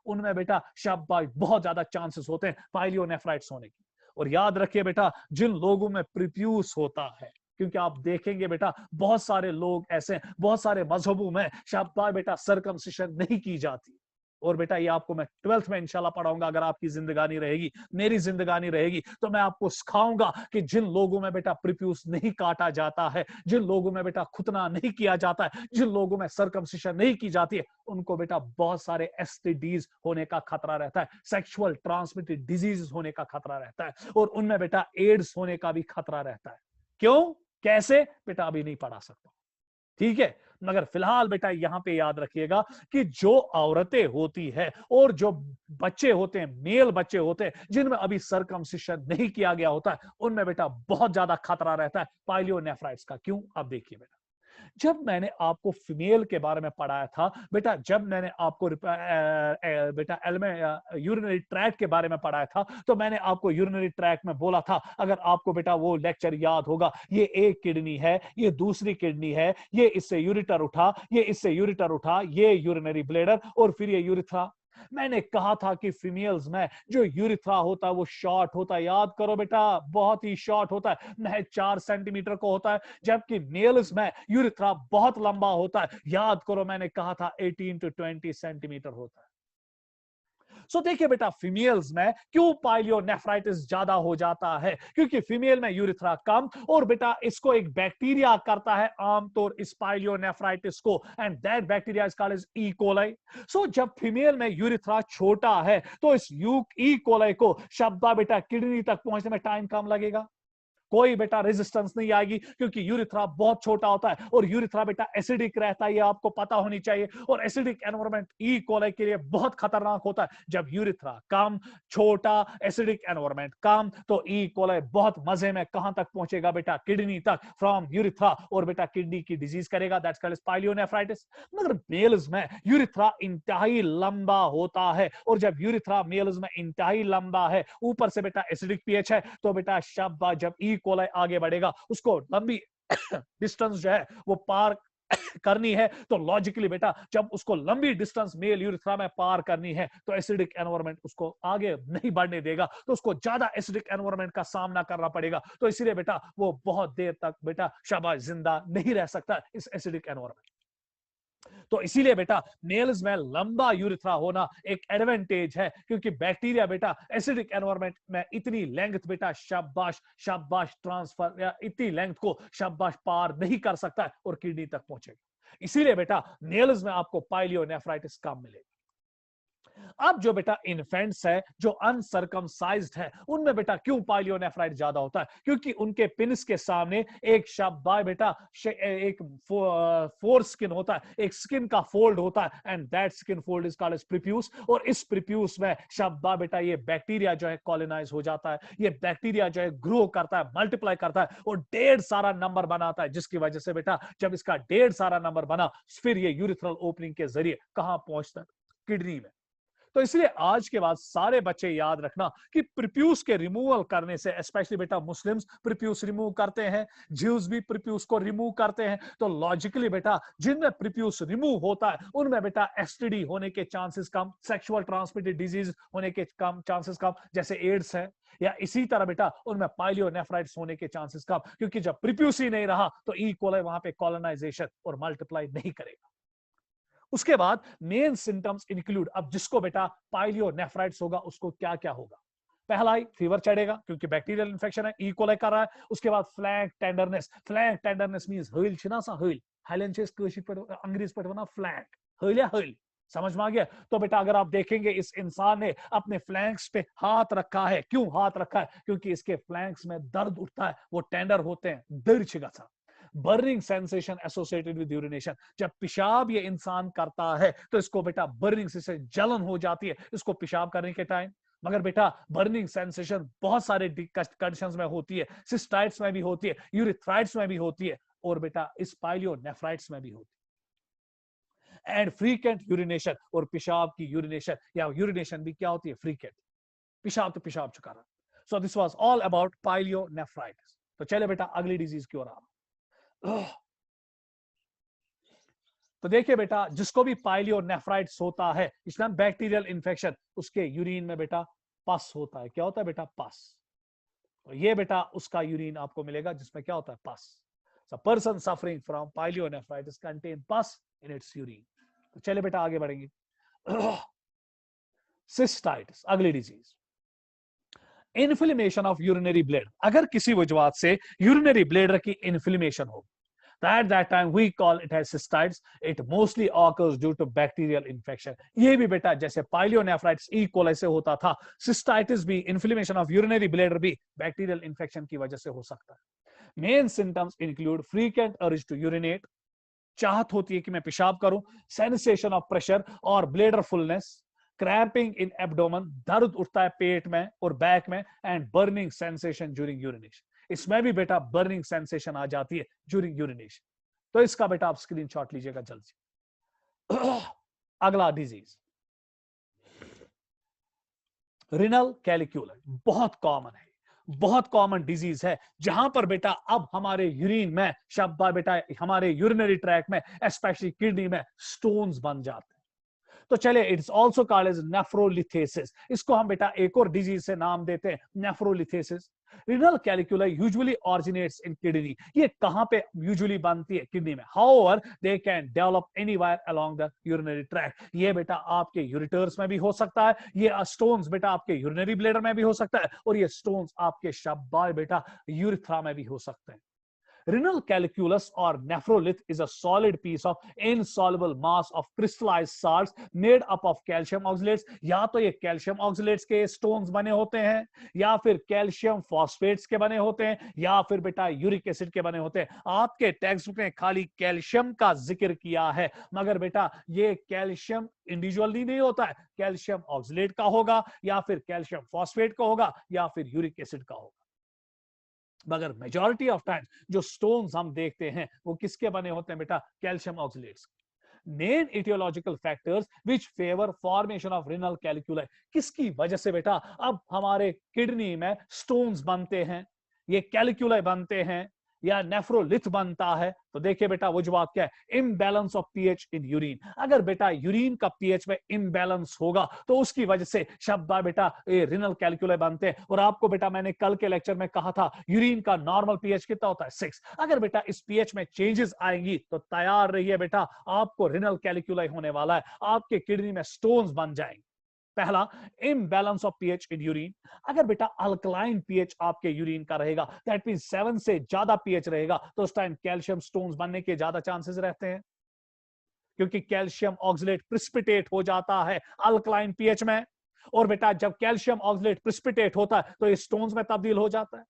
उनमें बेटा शाबाश बहुत ज्यादा चांसेस होते हैं पाइलियोनेफ्राइटिस होने की। और याद रखिए बेटा जिन लोगों में प्रीप्यूस होता है, क्योंकि आप देखेंगे बेटा बहुत सारे लोग ऐसे, बहुत सारे मजहबों में शाबाश बेटा सर्कमसिशन नहीं की जाती। और बेटा ये आपको मैं 12th में इंशाल्लाह पढ़ाऊंगा, अगर आपकी जिंदगानी रहेगी, मेरी जिंदगानी रहेगी, तो मैं आपको सिखाऊंगा कि जिन लोगों में बेटा प्रीप्यूस नहीं काटा जाता है, जिन लोगों में बेटा खुतना नहीं किया जाता है, जिन लोगों में सर्कमसिशन नहीं की जाती है, उनको बेटा बहुत सारे एसटीडीज होने का खतरा रहता है, सेक्सुअल ट्रांसमिटेड डिजीज होने का खतरा रहता है, और उनमें बेटा एड्स होने का भी खतरा रहता है। क्यों, कैसे बेटा अभी नहीं पढ़ा सकता, ठीक है। मगर फिलहाल बेटा यहां पे याद रखिएगा कि जो औरतें होती है और जो बच्चे होते हैं, मेल बच्चे होते हैं जिनमें अभी सर्कमसिशन नहीं किया गया होता है, उनमें बेटा बहुत ज्यादा खतरा रहता है पाइलियोनेफ्राइटिस का। क्यों, आप देखिए बेटा जब मैंने आपको फीमेल के बारे में पढ़ाया था बेटा, जब मैंने आपको बेटा यूरिनरी ट्रैक्ट के बारे में पढ़ाया था, तो मैंने आपको यूरिनरी ट्रैक्ट में बोला था, अगर आपको बेटा वो लेक्चर याद होगा, ये एक किडनी है, ये दूसरी किडनी है, ये इससे यूरिटर उठा, ये इससे यूरिटर उठा, ये यूरिनरी ब्लेडर और फिर ये यूरिथ्रा। मैंने कहा था कि फीमेल्स में जो यूरिथ्रा होता है वो शॉर्ट होता है, याद करो बेटा बहुत ही शॉर्ट होता है, महज 4 सेंटीमीटर को होता है, जबकि मेल्स में यूरिथ्रा बहुत लंबा होता है, याद करो मैंने कहा था 18 to 20 सेंटीमीटर होता है। सो देखिए बेटा फीमेल्स में क्यों पाइलियोनेफ्राइटिस ज्यादा हो जाता है, क्योंकि फीमेल में यूरिथ्रा कम, और बेटा इसको एक बैक्टीरिया करता है आमतौर इस पाइलियोनेफ्राइटिस को, and that bacteria is called as E coli. So जब फीमेल में यूरिथ्रा छोटा है तो इस ई कोलाई को शब्दा बेटा किडनी तक पहुंचने में टाइम कम लगेगा, कोई बेटा रेजिस्टेंस नहीं आएगी, क्योंकि यूरिथ्रा बहुत छोटा होता है और यूरिथ्रा बेटा एसिडिक रहता है, ये आपको पता होनी चाहिए, और एसिडिक एनवायरनमेंट ई कोलाई के लिए बहुत खतरनाक होता है। जब यूरिथ्रा कम, छोटा, एसिडिक एनवायरनमेंट कम, तो ई कोलाई बहुत मजे में कहां तक पहुंचेगा बेटा, किडनी तक, फ्रॉम यूरिथ्रा, और बेटा किडनी की डिजीज करेगा, दैट्स कॉल्ड पाइलियोनेफ्राइटिस। मगर मेल्स में यूरिथ्रा इंतहाई लंबा होता है, और जब यूरिथ्रा मेल्स में इंतहाई लंबा है, ऊपर से बेटा एसिडिक पीएच है, तो बेटा शब्द जब ई कोलाई आगे बढ़ेगा, उसको लंबी डिस्टेंस जो है वो पार करनी है, तो लॉजिकली बेटा जब उसको लंबी डिस्टेंस मेल यूरिथ्रा में पार करनी है, तो एसिडिक एनवायरनमेंट उसको आगे नहीं बढ़ने देगा, तो उसको ज्यादा एसिडिक एनवायरनमेंट का सामना करना पड़ेगा, तो इसीलिए बेटा वो बहुत देर तक बेटा शाबाश जिंदा नहीं रह सकता इस एसिडिक एनवायरनमेंट। तो इसीलिए बेटा मेल्स में लंबा यूरिथ्रा होना एक एडवांटेज है, क्योंकि बैक्टीरिया बेटा एसिडिक एनवायरनमेंट में इतनी लेंथ बेटा शाबाश शाबाश ट्रांसफर या इतनी लेंथ को शाबाश पार नहीं कर सकता है और किडनी तक पहुंचेगा, इसीलिए बेटा मेल्स में आपको पाइलियोनेफ्राइटिस कम मिलेगा। अब जो बेटा इन्फेंट्स है जो अनसर्कमसाइज्ड है, उनमें बेटा क्यों पाइलियोनेफ्राइट ज्यादा होता है, क्योंकि उनके पिनिस के सामने एक शाबाश बेटा एक फोर स्किन होता है, एक स्किन का फोल्ड होता है, and that skin fold is called as prepuce, और इस प्रीप्यूस में शाबाश बेटा ये बैक्टीरिया जो है कॉलोनाइज हो जाता है, ये बैक्टीरिया जो है ग्रो करता है, मल्टीप्लाई करता है और ढेर सारा नंबर बनाता है, जिसकी वजह से बेटा जब इसका ढेर सारा नंबर बना, फिर ये यूरिथ्रल ओपनिंग के जरिए कहां पहुंचता है, किडनी में। तो इसलिए आज के बाद सारे बच्चे याद रखना कि प्रीप्यूस के रिमूवल करने से, स्पेशली बेटा मुस्लिम्स प्रीप्यूस रिमूव करते हैं, ज्यूज भी प्रीप्यूस को रिमूव करते हैं, तो लॉजिकली बेटा जिनमें प्रीप्यूस रिमूव होता है उनमें बेटा एसटीडी होने के चांसेस कम, सेक्सुअल ट्रांसमिटेड डिजीज होने के कम चांसेस कम, जैसे एड्स है, या इसी तरह बेटा उनमें पाइलियोनेफ्राइटिस होने के चांसेस कम, क्योंकि जब प्रीप्यूस ही नहीं रहा तो ई कोलाई वहां पे कॉलोनाइजेशन और मल्टीप्लाई नहीं करेगा। उसके बाद मेन सिम्टम्स इंक्लूड, अब जिसको बेटा पाइलियोनेफ्राइटिस होगा उसको क्या क्या होगा, पहला ही फीवर चढ़ेगा क्योंकि बैक्टीरियल इन्फेक्शन है, ई कोलाई कर रहा है। उसके बाद फ्लैंक टेंडरनेस मींस हईल छिना सा हईल हाइलेन चेस कोशिश पर अंग्रेजी पर बना फ्लैंक हईल या हईल, समझ में आ गया। तो बेटा अगर आप देखेंगे इस इंसान ने अपने फ्लैंक्स पे हाथ रखा है, क्यों हाथ रखा है, क्योंकि इसके फ्लैंक्स में दर्द उठता है, वो टेंडर होते हैं, दर्द छिगा सा। Burning sensation associated with urination, जब पेशाब ये इंसान करता है तो इसको बेटा बर्निंग से जलन हो जाती है इसको पेशाब करने के टाइम। मगर बेटा बर्निंग सेंसेशन बहुत सारे कंडीशंस में होती है, सिस्टाइट्स में भी होती है, यूरिथ्राइट्स में भी होती है, और बेटा इस पाइलियोनेफ्राइटिस में भी होती है। एंड फ्रीक्वेंट यूरिनेशन, और पेशाब की यूरिनेशन या यूरिनेशन भी क्या होती है, फ्रीक्वेंट, पेशाब तो पेशाब चुका रहा। So this was all about pyelonephritis. तो चले बेटा अगली डिजीज की ओर आ। तो देखिए बेटा जिसको भी पाइलियोनेफ्राइटिस होता है, इसमें बैक्टीरियल इन्फेक्शन, उसके यूरिन में बेटा पस होता है। क्या होता है बेटा, पस। तो ये बेटा उसका यूरिन आपको मिलेगा जिसमें क्या होता है, पस। So person suffering from pyelonephritis contain pus in its urine। तो चलिए बेटा आगे बढ़ेंगे। सिस्टाइटिस अगली disease, inflammation of urinary blade. अगर किसी वजह से यूरिनरी ब्लेडर की इन्फ्लेमेशन हो, at that time we call it as cystitis। it mostly occurs due to bacterial infection। ये भी बेटा जैसे पाइलियोनेफ्राइटिस ई कोलाई से होता था, सिस्टाइटिस भी, इन्फ्लेमेशन ऑफ यूरिनरी ब्लेडर भी बैक्टीरियल इन्फेक्शन की वजह से हो सकता है। Main symptoms include frequent urge to urinate, चाहत होती है कि मैं पेशाब करूं, सेंसेशन ऑफ प्रेशर और bladder fullness, cramping in abdomen, दर्द उठता है पेट में और बैक में, and burning sensation during urination. इसमें भी बेटा बर्निंग सेंसेशन आ जाती है ड्यूरिंग यूरिनेशन। तो इसका बेटा आप स्क्रीनशॉट लीजिएगा जल्दी। अगला डिजीज रिनल कैलिक्यूलर, बहुत कॉमन है, बहुत कॉमन डिजीज है, जहां पर बेटा अब हमारे यूरिन में शब्द बेटा हमारे यूरिनरी ट्रैक में स्पेशली किडनी में स्टोन्स बन जाते हैं। तो चले इट्स ऑल्सो कॉल्ड एज नेफ्रोलिथेसिस। इसको हम बेटा एक और डिजीज से नाम देते हैं नेफ्रोलिथेसिस। Renal calculi usually originates in kidney. ये कहां पे यूजुअली बनती है? किडनी में. However, they can develop anywhere along the urinary tract. ये बेटा आपके यूरिटर्स में भी हो सकता है, ये स्टोन्स बेटा आपके यूरिनरी ब्लैडर में भी हो सकता है, और ये स्टोन्स आपके शाबाश बेटा यूरिथ्रा में भी हो सकते हैं. Renal calculus or nephrolith is a solid piece of insoluble mass of crystallized salts made up of calcium oxalates. या तो ये कैल्शियम ऑक्सलेट्स के स्टोन्स बने होते हैं, या फिर कैल्शियम फॉस्फेट्स के बने होते हैं, या फिर बेटा यूरिक एसिड के बने होते हैं. आपके टेक्स्ट बुक में खाली कैल्शियम का जिक्र किया है, मगर बेटा ये कैल्शियम इंडिविजुअली नहीं होता है. कैल्शियम ऑक्सलेट का होगा, या फिर कैल्शियम फॉस्फेट का होगा, या फिर यूरिक एसिड का होगा. मगर मेजॉरिटी ऑफ टाइम जो स्टोन्स हम देखते हैं वो किसके बने होते हैं बेटा? Calcium oxalates. Main aetiological factors which favour formation of renal कैल्कुलाई. किसकी वजह से बेटा अब हमारे किडनी में स्टोन्स बनते हैं, ये कैल्कुलाई बनते हैं, या नेफ्रोलिथ बनता है? तो देखिए बेटा वो जवाब क्या है? Imbalance of pH in urine. अगर बेटा यूरिन का पीएच में इम्बैलेंस होगा तो उसकी वजह से शब्द बेटा ये रिनल कैल्कुलाई बनते हैं. और आपको बेटा मैंने कल के लेक्चर में कहा था यूरिन का नॉर्मल पीएच कितना होता है? 6. अगर बेटा इस पीएच में चेंजेस आएंगी तो तैयार रहिए बेटा, आपको रिनल कैल्कुलाई होने वाला है, आपके किडनी में स्टोन्स बन जाएंगे. पहला, imbalance of pH in urine. अगर बेटा अल्कलाइन पीएच आपके यूरिन का रहेगा, दैट मींस 7 से ज्यादा पीएच रहेगा, तो उस टाइम कैल्शियम स्टोन्स बनने के ज्यादा चांसेस रहते हैं, क्योंकि कैल्शियम ऑक्सलेट प्रिसिपिटेट हो जाता है अल्कलाइन पीएच में. और बेटा जब कैल्शियम ऑक्सलेट प्रिसिपिटेट होता है तो ये स्टोन्स में तब्दील हो जाता है.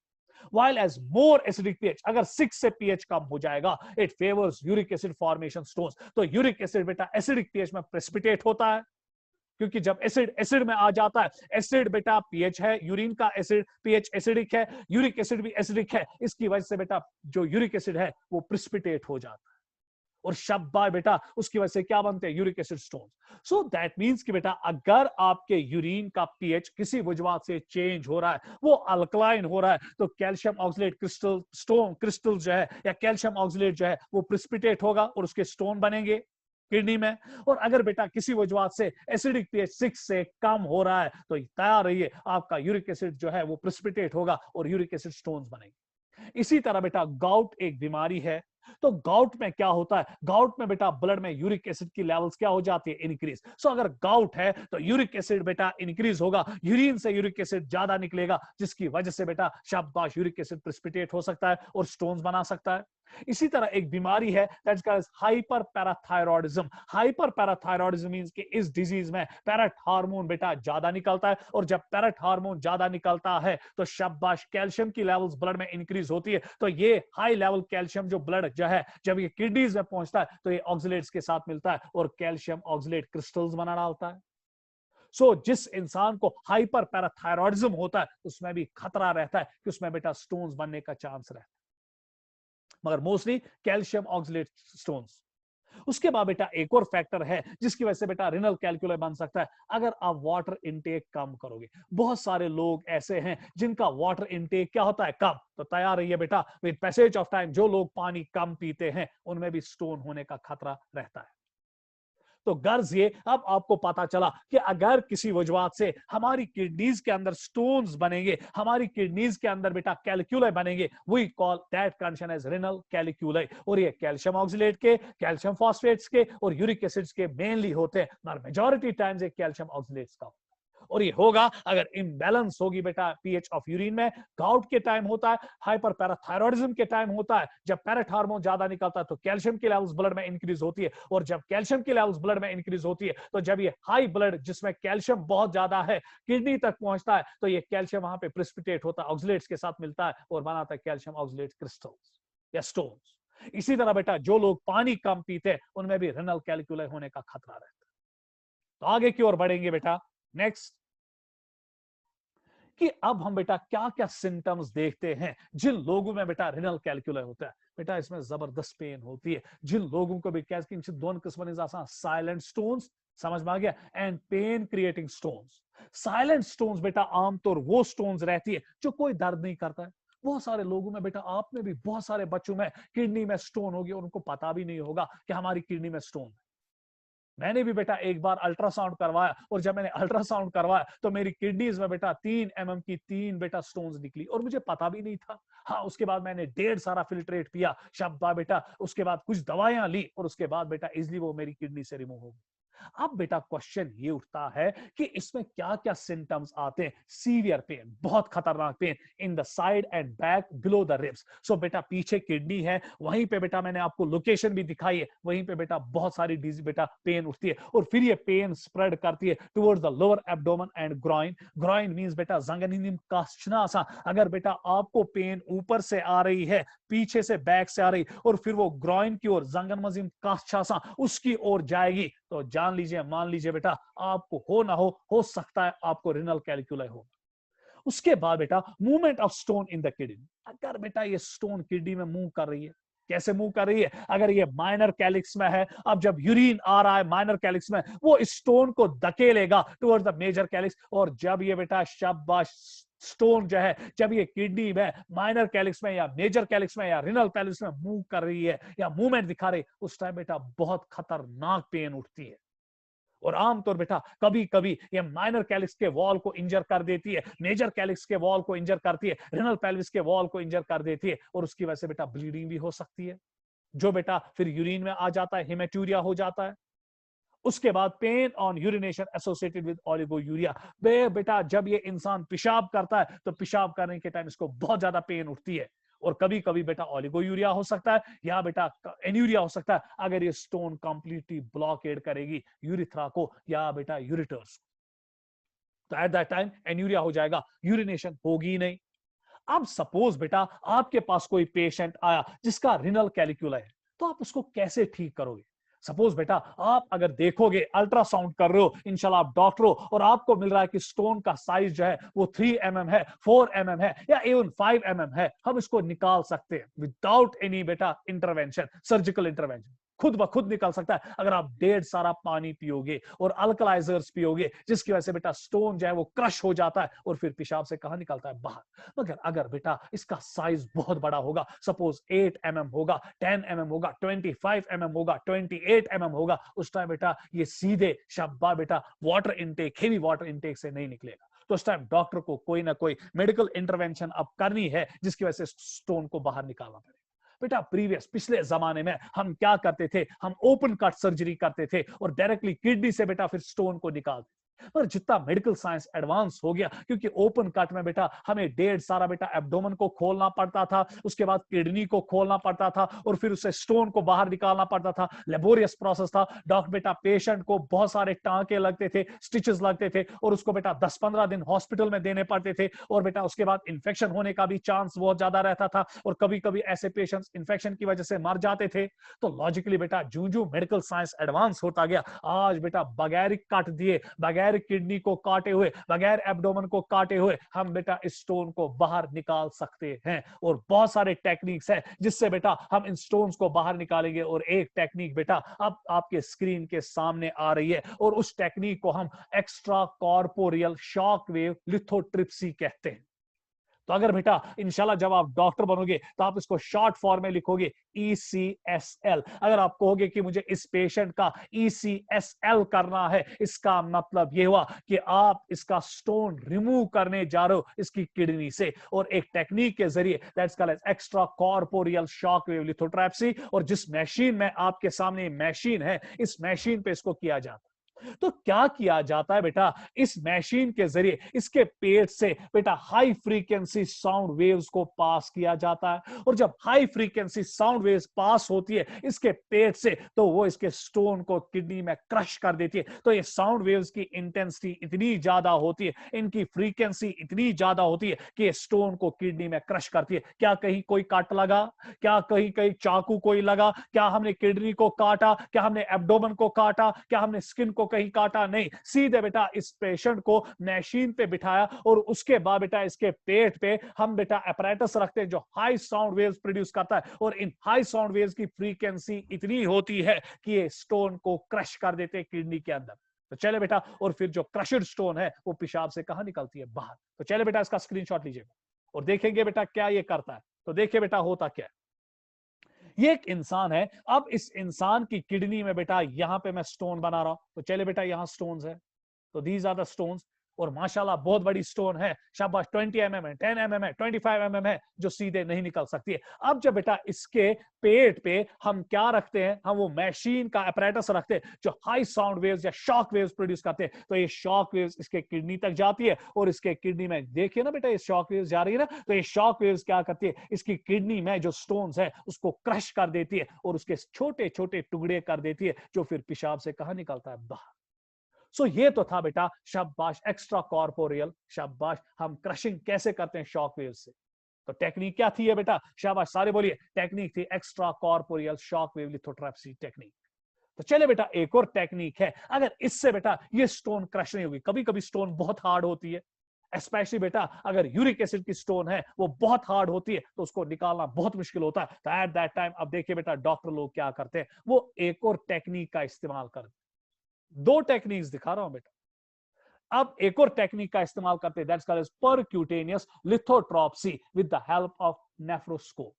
While as more acidic pH, अगर 6 से pH कम हो जाएगा, it favors uric acid formation stones. तो यूरिक एसिड बेटा एसिडिक pH में प्रेसिपिटेट होता है, क्योंकि जब एसिड एसिड में आ जाता है, एसिड बेटा पीएच है, यूरिन का एसिड पीएच एसिडिक है, यूरिक एसिड भी एसिडिक है, इसकी वजह से बेटा जो यूरिक एसिड है वो प्रिसिपिटेट हो जाता है, और शब्बा बेटा उसकी वजह से क्या बनते हैं? Uric acid stones. So that means कि बेटा अगर आपके यूरिन का पीएच किसी वजह से चेंज हो रहा है, वो अल्कलाइन हो रहा है, तो calcium oxalate crystal stone crystal जो है या कैल्शियम ऑक्सलेट जो है वो प्रिसिपिटेट होगा और उसके स्टोन बनेंगे किडनी में. और अगर बेटा किसी वजह से एसिडिक पीएच 6 से कम हो रहा है तो तैयार रहिए, आपका यूरिक एसिड जो है वो प्रिसिपिटेट होगा और यूरिक एसिड स्टोन्स बनेंगे. इसी तरह बेटा गाउट एक बीमारी है. तो गाउट में क्या होता है? गाउट में बेटा ब्लड में यूरिक एसिड की लेवल्स क्या हो जाती है? इंक्रीज. सो अगर गाउट है तो यूरिक एसिड बेटा इंक्रीज होगा, यूरिन से यूरिक एसिड ज्यादा निकलेगा, जिसकी वजह से बेटा शाबाश यूरिक एसिड प्रेसिपिटेट हो सकता है और स्टोन्स बना सकता है. इसी तरह एक बीमारी है that's called hyper parathyroidism. Hyper parathyroidism means कि इस डिजीज में पैरेट हार्मोन बेटा ज्यादा निकलता है, और जब पैरेट हार्मोन ज्यादा निकलता है तो शाबाश कैल्शियम की लेवल्स ब्लड में इंक्रीज होती है. तो ये हाई लेवल कैल्शियम जो ब्लड जो है जब ये किडनीज में पहुंचता है तो ये ऑक्सलेट्स के साथ मिलता है और कैल्शियम ऑक्सलेट क्रिस्टल्स बना डालता है. सो जिस इंसान को हाइपर पैराथायरॉयडिज्म होता है उसमें भी खतरा रहता है कि उसमें बेटा स्टोन्स बनने का चांस रहता है, मगर मोस्टली कैल्शियम ऑक्सलेट स्टोन्स. उसके बाद बेटा एक और फैक्टर है जिसकी वजह से बेटा रिनल कैल्कुलाई बन सकता है. अगर आप वाटर इनटेक कम करोगे, बहुत सारे लोग ऐसे हैं जिनका वाटर इनटेक क्या होता है? कम. तो तैयार रहिए बेटा विद पैसेज ऑफ टाइम जो लोग पानी कम पीते हैं उनमें भी स्टोन होने का खतरा रहता है. तो गर्ज ये अब आपको पता चला कि अगर किसी वजह से हमारी किडनीज के अंदर स्टोन्स बनेंगे, हमारी किडनीज के अंदर बेटा कैल्कुलाई बनेंगे, we call that condition as renal calculi. और ये कैल्शियम ऑक्सलेट के, कैल्शियम फॉस्फेट्स के और यूरिक एसिड्स के मेनली होते हैं, मगर मेजॉरिटी टाइम्स ये कैल्शियम ऑक्सलेट्स का. और ये होगा अगर इम्बैलेंस होगी बेटा पीएच ऑफ यूरिन में. गाउट के टाइम होता है, हाइपर पैराथायरॉयडिज्म के टाइम होता है, जब पैरेट हार्मोन ज्यादा निकलता है तो कैल्शियम की लेवल्स ब्लड में इंक्रीज होती है, और जब कैल्शियम की लेवल्स ब्लड में इंक्रीज होती है तो जब ये हाई ब्लड जिसमें कैल्शियम बहुत ज्यादा है किडनी तक पहुंचता है तो ये कैल्शियम वहां पे प्रेसिपिटेट होता है, ऑक्सलेट्स के साथ मिलता है और बनाता है कैल्शियम ऑक्सलेट क्रिस्टल्स या स्टोन्स. इसी तरह बेटा जो लोग पानी कम पीते हैं उनमें भी रिनल कैल्कुलाई होने का खतरा रहता है. तो आगे की ओर बढ़ेंगे बेटा. नेक्स्ट कि अब हम बेटा क्या क्या सिम्टम्स देखते हैं जिन लोगों में बेटा रिनल कैल्कुलाई होता है. बेटा इसमें जबरदस्त पेन होती है. जिन लोगों को भी क्या दोन किस्म साइलेंट स्टोन्स, समझ में आ गया, and pain creating stones. Silent stones बेटा आमतौर वो स्टोन्स रहती है जो कोई दर्द नहीं करता है. बहुत सारे लोगों में बेटा, आप में भी बहुत सारे बच्चों में किडनी में स्टोन होगी और उनको पता भी नहीं होगा कि हमारी किडनी में स्टोन है. मैंने भी बेटा एक बार अल्ट्रासाउंड करवाया, और जब मैंने अल्ट्रासाउंड करवाया तो मेरी किडनीज में बेटा 3 mm की 3 बेटा स्टोन्स निकली, और मुझे पता भी नहीं था। हाँ, उसके बाद मैंने ढेर सारा फिल्ट्रेट पिया शब्बा बेटा, उसके बाद कुछ दवाइयां ली, और उसके बाद बेटा इजिली वो मेरी किडनी से रिमूव हो गई। अब बेटा क्वेश्चन ये उठता है कि इसमें क्या क्या सिम्टम्स आते हैं। सीवियर पेन, बहुत खतरनाक pain in the side and back below the ribs. So बेटा पीछे किडनी है, वहीं पे बेटा मैंने आपको लोकेशन भी दिखाई है, वहीं पे बेटा बहुत सारी बेटा पेन उठती है, और फिर ये पेन स्प्रेड करती है towards the lower abdomen and groin. Groin means बेटा जंगनिम कास्चनासा। अगर बेटा आपको पेन ऊपर से आ रही है, पीछे से बैक से आ रही, और फिर वो ग्रॉइन की ओर जंगन मजिम कास्चासा उसकी ओर जाएगी, तो जान लीजिए, मान लीजिए बेटा, आपको हो सकता है आपको रिनल कैलकुलाई हो। उसके बाद बेटा movement of stone in the kidney. अगर बेटा ये स्टोन किडनी में मूव कर रही है, कैसे मूव कर रही है? अगर ये माइनर कैलिक्स में है, अब जब यूरिन आ रहा है माइनर कैलिक्स में, वो स्टोन को धकेलेगा टुवर्ड्स द मेजर कैलिक्स, और जब ये बेटा शाबाश स्टोन जो है, जब ये किडनी में माइनर कैलिक्स में या मेजर कैलिक्स में या रिनल कैलिक्स में मूव कर रही है या मूवमेंट दिखा रही है, उस टाइम बेटा बहुत खतरनाक पेन उठती है। और आमतौर बेटा कभी कभी ये माइनर कैलिक्स के वॉल को इंजर कर देती है, मेजर कैलिक्स के वॉल को इंजर करती है, रिनल पेल्विस के वॉल को इंजर कर देती है, और उसकी वजह से बेटा ब्लीडिंग भी हो सकती है, जो बेटा फिर यूरिन में आ जाता है, हेमेटूरिया हो जाता है। उसके बाद pain on urination associated with oliguria. बेटा जब ये इंसान पेशाब करता है, तो पेशाब करने के टाइम इसको बहुत ज्यादा पेन उठती है, और कभी कभी बेटा ओलिगोयूरिया हो सकता है, या बेटा एन्यूरिया हो सकता है, अगर ये स्टोन कंप्लीटली ब्लॉकेड करेगी यूरिथ्रा को या बेटा यूरिटर्स, तो एट दैट टाइम एन्यूरिया हो जाएगा, यूरिनेशन होगी नहीं। अब सपोज बेटा आपके पास कोई पेशेंट आया जिसका रिनल कैलिकुला है, तो आप उसको कैसे ठीक करोगे? सपोज बेटा आप अगर देखोगे, अल्ट्रासाउंड कर रहे हो, इंशाल्लाह आप डॉक्टर हो, और आपको मिल रहा है कि स्टोन का साइज जो है वो 3 mm है, 4 mm है, या इवन 5 mm है, हम इसको निकाल सकते हैं विदाउट एनी बेटा इंटरवेंशन, सर्जिकल इंटरवेंशन, खुद ब खुद निकल सकता है, अगर आप ढेर सारा पानी पियोगे और अल्कलाइजर्स पियोगे, जिसकी वजह से बेटा स्टोन जो है वो क्रश हो जाता है, और फिर पेशाब से कहां निकलता है? बाहर। मगर अगर बेटा इसका साइज बहुत बड़ा होगा, सपोज 8 mm होगा, 10 mm होगा, 25 mm होगा, 28 mm होगा, उस टाइम बेटा ये सीधे शब्बा बेटा water intake, heavy water intake से नहीं निकलेगा, तो उस टाइम डॉक्टर को कोई ना कोई मेडिकल इंटरवेंशन अब करनी है, जिसकी वजह से स्टोन को बाहर निकालना पड़ेगा। बेटा पिछले जमाने में हम क्या करते थे? हम ओपन कट सर्जरी करते थे, और डायरेक्टली किडनी से बेटा फिर स्टोन को निकालते। पर जितना मेडिकल साइंस एडवांस हो गया, क्योंकि ओपन कट में बेटा हमें ढेर सारा बेटा एब्डोमेन को खोलना पड़ता था, उसके बाद किडनी को खोलना पड़ता था, और फिर उसे स्टोन को बाहर निकालना पड़ता था, लेबोरियस प्रोसेस था। डॉक्टर बेटा पेशेंट को बहुत सारे टांके लगते थे, स्टिचेस लगते थे, और उसको बेटा 10-15 दिन हॉस्पिटल में देने पड़ते थे, और बेटा उसके बाद इंफेक्शन होने का भी चांस बहुत ज्यादा रहता था, और कभी कभी ऐसे पेशेंट्स इंफेक्शन की वजह से मर जाते थे। तो लॉजिकली बेटा जो जो मेडिकल साइंस एडवांस होता गया, आज बेटा बगैर काट दिए, बगैर किडनी को काटे हुए, बगैर एब्डोमेन को काटे हुए, हम बेटा इस स्टोन को बाहर निकाल सकते हैं, और बहुत सारे टेक्निक्स हैं जिससे बेटा हम इन स्टोन्स को बाहर निकालेंगे। और एक टेक्निक बेटा अब आपके स्क्रीन के सामने आ रही है, और उस टेक्निक को हम extra corporeal shock wave lithotripsy कहते हैं। तो अगर बेटा इंशाल्लाह जब आप डॉक्टर बनोगे, तो आप इसको शॉर्ट फॉर्म में लिखोगे ECSL। अगर आप कहोगे कि मुझे इस पेशेंट का ECSL करना है, इसका मतलब यह हुआ कि आप इसका स्टोन रिमूव करने जा रहे हो इसकी किडनी से, और एक टेक्निक के जरिए, that's called as extra corporeal shock wave lithotripsy. और जिस मशीन में आपके सामने मशीन है, इस मशीन पे इसको किया जाता है। तो क्या किया जाता है बेटा, इस मशीन के जरिए इसके पेट से बेटा हाई फ्रीक्वेंसी साउंड वेव्स को पास किया जाता है, और जब हाई फ्रीक्वेंसी साउंड वेव्स पास होती है इसके पेट से, तो वो इसके स्टोन को किडनी में क्रश कर देती है। तो ये साउंड वेव्स की इंटेंसिटी इतनी ज्यादा होती है, इनकी फ्रीक्वेंसी इतनी ज्यादा होती है कि स्टोन को किडनी में क्रश करती है। क्या कहीं कोई कट लगा? क्या कहीं कहीं चाकू कोई लगा? क्या हमने किडनी को काटा? क्या हमने एब्डोमेन को काटा? क्या हमने स्किन को कहीं काटा? नहीं, सीधे बेटा इस पेशेंट को मशीन पे बिठाया, और उसके बाद बेटा इसके पेट पे हम बेटा apparatus रखते हैं जो हाई साउंड वेव्स प्रोड्यूस करता है, और इन हाई साउंड वेव्स की फ्रीक्वेंसी इतनी होती है कि ये स्टोन को क्रश कर देते हैं किडनी के अंदर। तो चले बेटा, और फिर जो क्रशड स्टोन है वो पेशाब से कहां निकलती है? बाहर। तो चले बेटा इसका स्क्रीनशॉट लीजिएगा और देखेंगे बेटा क्या ये करता है। तो देखिए बेटा होता क्या है। ये एक इंसान है, अब इस इंसान की किडनी में बेटा यहां पे मैं स्टोन बना रहा हूं, तो चले बेटा यहां स्टोन्स है, तो दीज आर द स्टोन्स, और माशाल्लाह बहुत बड़ी स्टोन है, शाबाश 20 mm है, 10 mm है, 25 mm है, जो सीधे नहीं निकल सकती है। अब जब बेटा इसके पेट पे हम क्या रखते हैं, हम वो मशीन का अपरेटस रखते हैं जो हाई साउंड वेव्स या शॉक वेव्स प्रोड्यूस करते हैं, तो ये शॉक वेव्स इसके किडनी तक जाती है, और इसके किडनी में देखिए ना बेटा ये शॉक वेव्स जा रही है ना, तो ये शॉक वेव्स क्या करती है, इसकी किडनी में जो स्टोन्स है उसको क्रश कर देती है और उसके छोटे छोटे टुकड़े कर देती है, जो फिर पेशाब से कहां निकलता है, बाहर। सो ये तो था बेटा शाबाश एक्स्ट्रा कॉर्पोरियल, शाबाश हम क्रशिंग कैसे करते हैं शॉक वेव से। तो टेक्निक क्या थी ये बेटा, शाबाश सारे बोलिए, टेक्निक थी extra corporeal shock wave lithotripsy technique. तो चले बेटा एक और टेक्निक है, अगर इससे बेटा ये स्टोन क्रश नहीं होगी, कभी कभी स्टोन बहुत हार्ड होती है, स्पेशली बेटा अगर यूरिक एसिड की स्टोन है वो बहुत हार्ड होती है, तो उसको निकालना बहुत मुश्किल होता है। तो एट दैट टाइम अब देखिए बेटा डॉक्टर लोग क्या करते हैं, वो एक और टेक्निक का इस्तेमाल करते, दो टेक्निक्स दिखा रहा हूं बेटा। अब एक और टेक्निक का इस्तेमाल करते हैं, that's called as percutaneous lithotripsy with the help of nephroscope.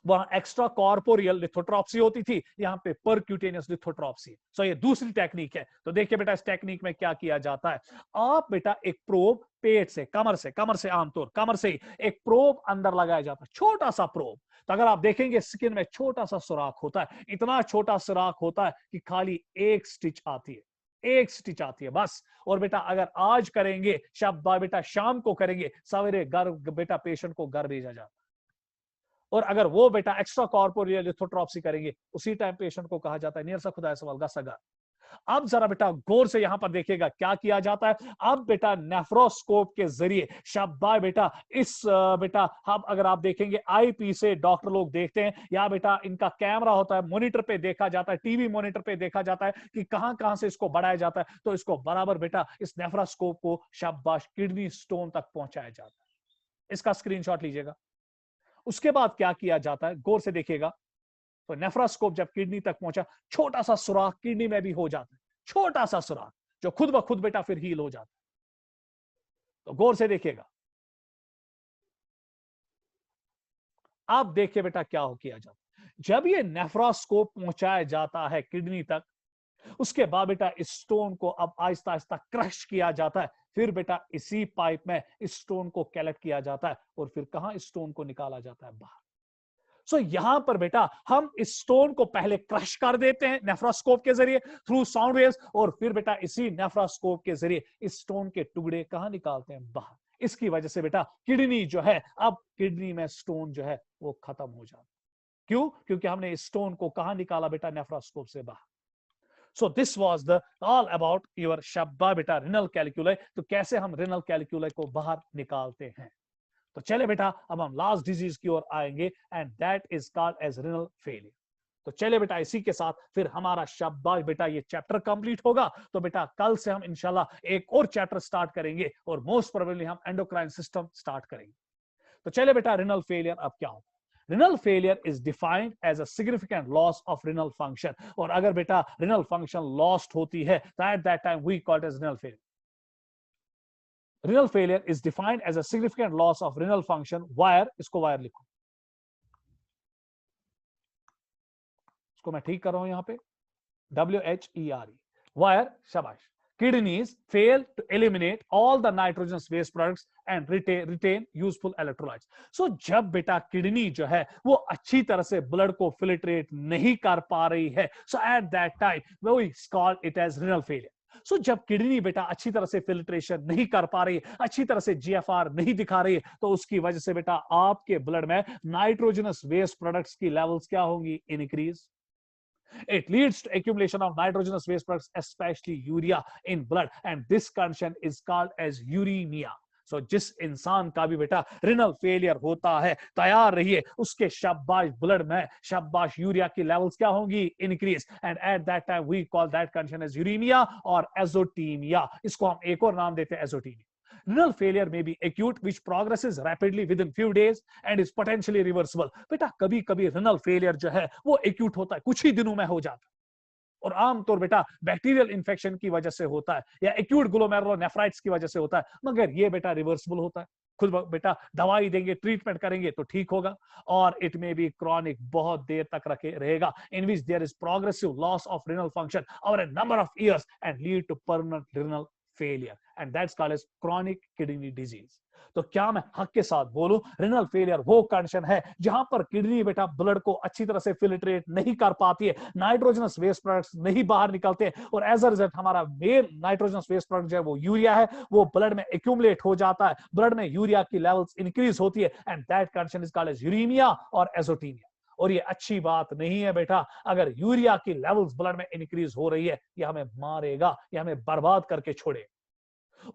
वहां एक्स्ट्रा कॉर्पोरियल लिथोट्रॉप्सी होती थी, यहां पे परक्यूटेनियस लिथोट्रॉप्सी। सो ये दूसरी टेक्निक है। तो देखिए बेटा इस टेक्निक में क्या किया जाता है, आप बेटा एक प्रोब पेट से, कमर से आमतौर कमर से ही एक प्रोब अंदर लगाया जाता है, छोटा सा प्रोब। तो अगर आप देखेंगे स्किन में छोटा सा सुराख होता है, इतना छोटा सुराख होता है कि खाली एक स्टिच आती है, एक स्टिच आती है बस। और बेटा अगर आज करेंगे शाबाश बेटा, शाम को करेंगे, सवेरे घर बेटा पेशेंट को घर भेजा जाता है। और अगर वो बेटा एक्स्ट्रा कॉर्पोरियल लिथोट्रॉप्सी करेंगे, उसी टाइम पेशेंट को कहा जाता है नियर सा खुदा सवाल गा सगा। अब जरा बेटा गौर से यहां पर देखिएगा क्या किया जाता है। अब बेटा नेफ्रोस्कोप के जरिए शाबाश बेटा इस बेटा अब अगर आप देखेंगे आईपी से डॉक्टर लोग देखते हैं, या बेटा इनका कैमरा होता है, मॉनिटर पे देखा जाता है, टीवी मॉनिटर पे देखा जाता है कि कहां कहां से इसको बढ़ाया जाता है, तो इसको बराबर बेटा इस नेफ्रोस्कोप को शाबाश किडनी स्टोन तक पहुंचाया जाता है। इसका स्क्रीनशॉट लीजिएगा। उसके बाद क्या किया जाता है, गौर से देखिएगा। तो नेफ्रोस्कोप जब किडनी तक पहुंचा, छोटा सा सुराख किडनी में भी हो जाता है, छोटा सा सुराख जो खुद ब खुद बेटा फिर हील हो जाता है। तो गौर से देखिएगा। अब देखिए बेटा क्या हो किया जाता है, जब ये नेफ्रोस्कोप पहुंचाया जाता है किडनी तक, उसके बाद बेटा इस स्टोन को अब आहिस्ता आहिस्ता क्रश किया जाता है। फिर बेटा इसी पाइप में इस स्टोन को कलेक्ट किया जाता है, और फिर कहां इस स्टोन को निकाला जाता है, बाहर। सो यहां पर बेटा हम इस स्टोन को पहले क्रश कर देते हैं नेफ्रोस्कोप के जरिए थ्रू साउंड वेव्स, और फिर बेटा इसी नेफ्रोस्कोप के जरिए इस स्टोन के टुकड़े कहां निकालते हैं, बाहर। इसकी वजह से बेटा किडनी जो है, अब किडनी में स्टोन जो है वो खत्म हो जाता है। क्यों? क्योंकि हमने इस स्टोन को कहां निकाला बेटा, नेफ्रोस्कोप से बाहर। So this was the all about your शब्बा बेटा रिनल कैलकुलाई। तो कैसे हम रिनल कैलकुलाई को बाहर निकालते हैं। तो चले बेटा अब हम लास्ट डिजीज की ओर आएंगे, and that is called as renal failure. तो चले बेटा इसी के साथ फिर हमारा शाबाश बेटा ये चैप्टर कंप्लीट होगा। तो बेटा कल से हम इंशाल्लाह एक और चैप्टर स्टार्ट करेंगे, और मोस्ट प्रोबेबली हम एंडोक्राइन सिस्टम स्टार्ट करेंगे। तो चले बेटा रिनल फेलियर अब क्या होगा। Renal failure is defined as a significant loss of renal function, और अगर बेटा renal function lost होती है, तो at that time we call it as renal failure. Renal failure is defined as a significant loss of renal function where, इसको वायर लिखो, इसको मैं ठीक कर रहा हूं यहां पे, WHERE, where शाबाश kidneys fail to eliminate all the nitrogenous waste products and retain useful electrolytes. So जब बेटा किडनी जो है वो अच्छी तरह से ब्लड को फिल्ट्रेट नहीं कर पा रही है, so at that time we call it as renal failure. So जब किडनी बेटा अच्छी तरह से फिल्ट्रेशन नहीं कर पा रही है, अच्छी तरह से GFR नहीं दिखा रही है, तो उसकी वजह से बेटा आपके ब्लड में नाइट्रोजनस वेस्ट प्रोडक्ट्स की लेवल्स क्या होंगी, increase. It leads to accumulation of nitrogenous waste products, especially urea in blood, and this condition is called as uremia. So जिस इंसान का भी बेटा रिनल फेलियर होता है, तैयार रहिए, उसके शाबाश ब्लड में शाबाश यूरिया की लेवल्स क्या होंगी, increase, and at that time we call that condition as uraemia और एजोटीमिया। इसको हम एक और नाम देते हैं azotaemia. Renal failure may be acute, which progresses rapidly within few days and is potentially reversible. बेटा कभी कभी renal failure जो है वो acute होता है, कुछ ही दिनों में हो जाता है, और आमतौर बेटा बैक्टीरियल इंफेक्शन की वजह से होता है, या एक्यूट ग्लोमेरुलोनेफ्राइटिस की वजह से होता है, मगर ये बेटा रिवर्सिबल होता है। खुद बेटा दवाई देंगे, ट्रीटमेंट करेंगे तो ठीक होगा, और इट में बी क्रॉनिक, बहुत देर तक रखे रहेगा, in which there is progressive loss of renal function over a number of years and lead to permanent renal failure, and that's called as chronic kidney disease. तो क्या मैं हक के साथ बोलूं, रिनल फेलियर वो कंडीशन है जहां पर किडनी बेटा ब्लड को अच्छी तरह से फिल्ट्रेट नहीं कर पाती है, नाइट्रोजनस वेस्ट प्रोडक्ट्स नहीं बाहर निकलते, और एज अ रिजल्ट हमारा मेन नाइट्रोजनस वेस्ट प्रोडक्ट जो है वो यूरिया है, वो ब्लड में एक्यूमुलेट हो जाता है, ब्लड में यूरिया की लेवल्स इंक्रीज होती है, and that condition is called as uraemia और एजोटीमिया। और ये अच्छी बात नहीं है बेटा, अगर यूरिया की लेवल्स ब्लड में इंक्रीज हो रही है, ये हमें मारेगा, ये हमें बर्बाद करके छोड़े।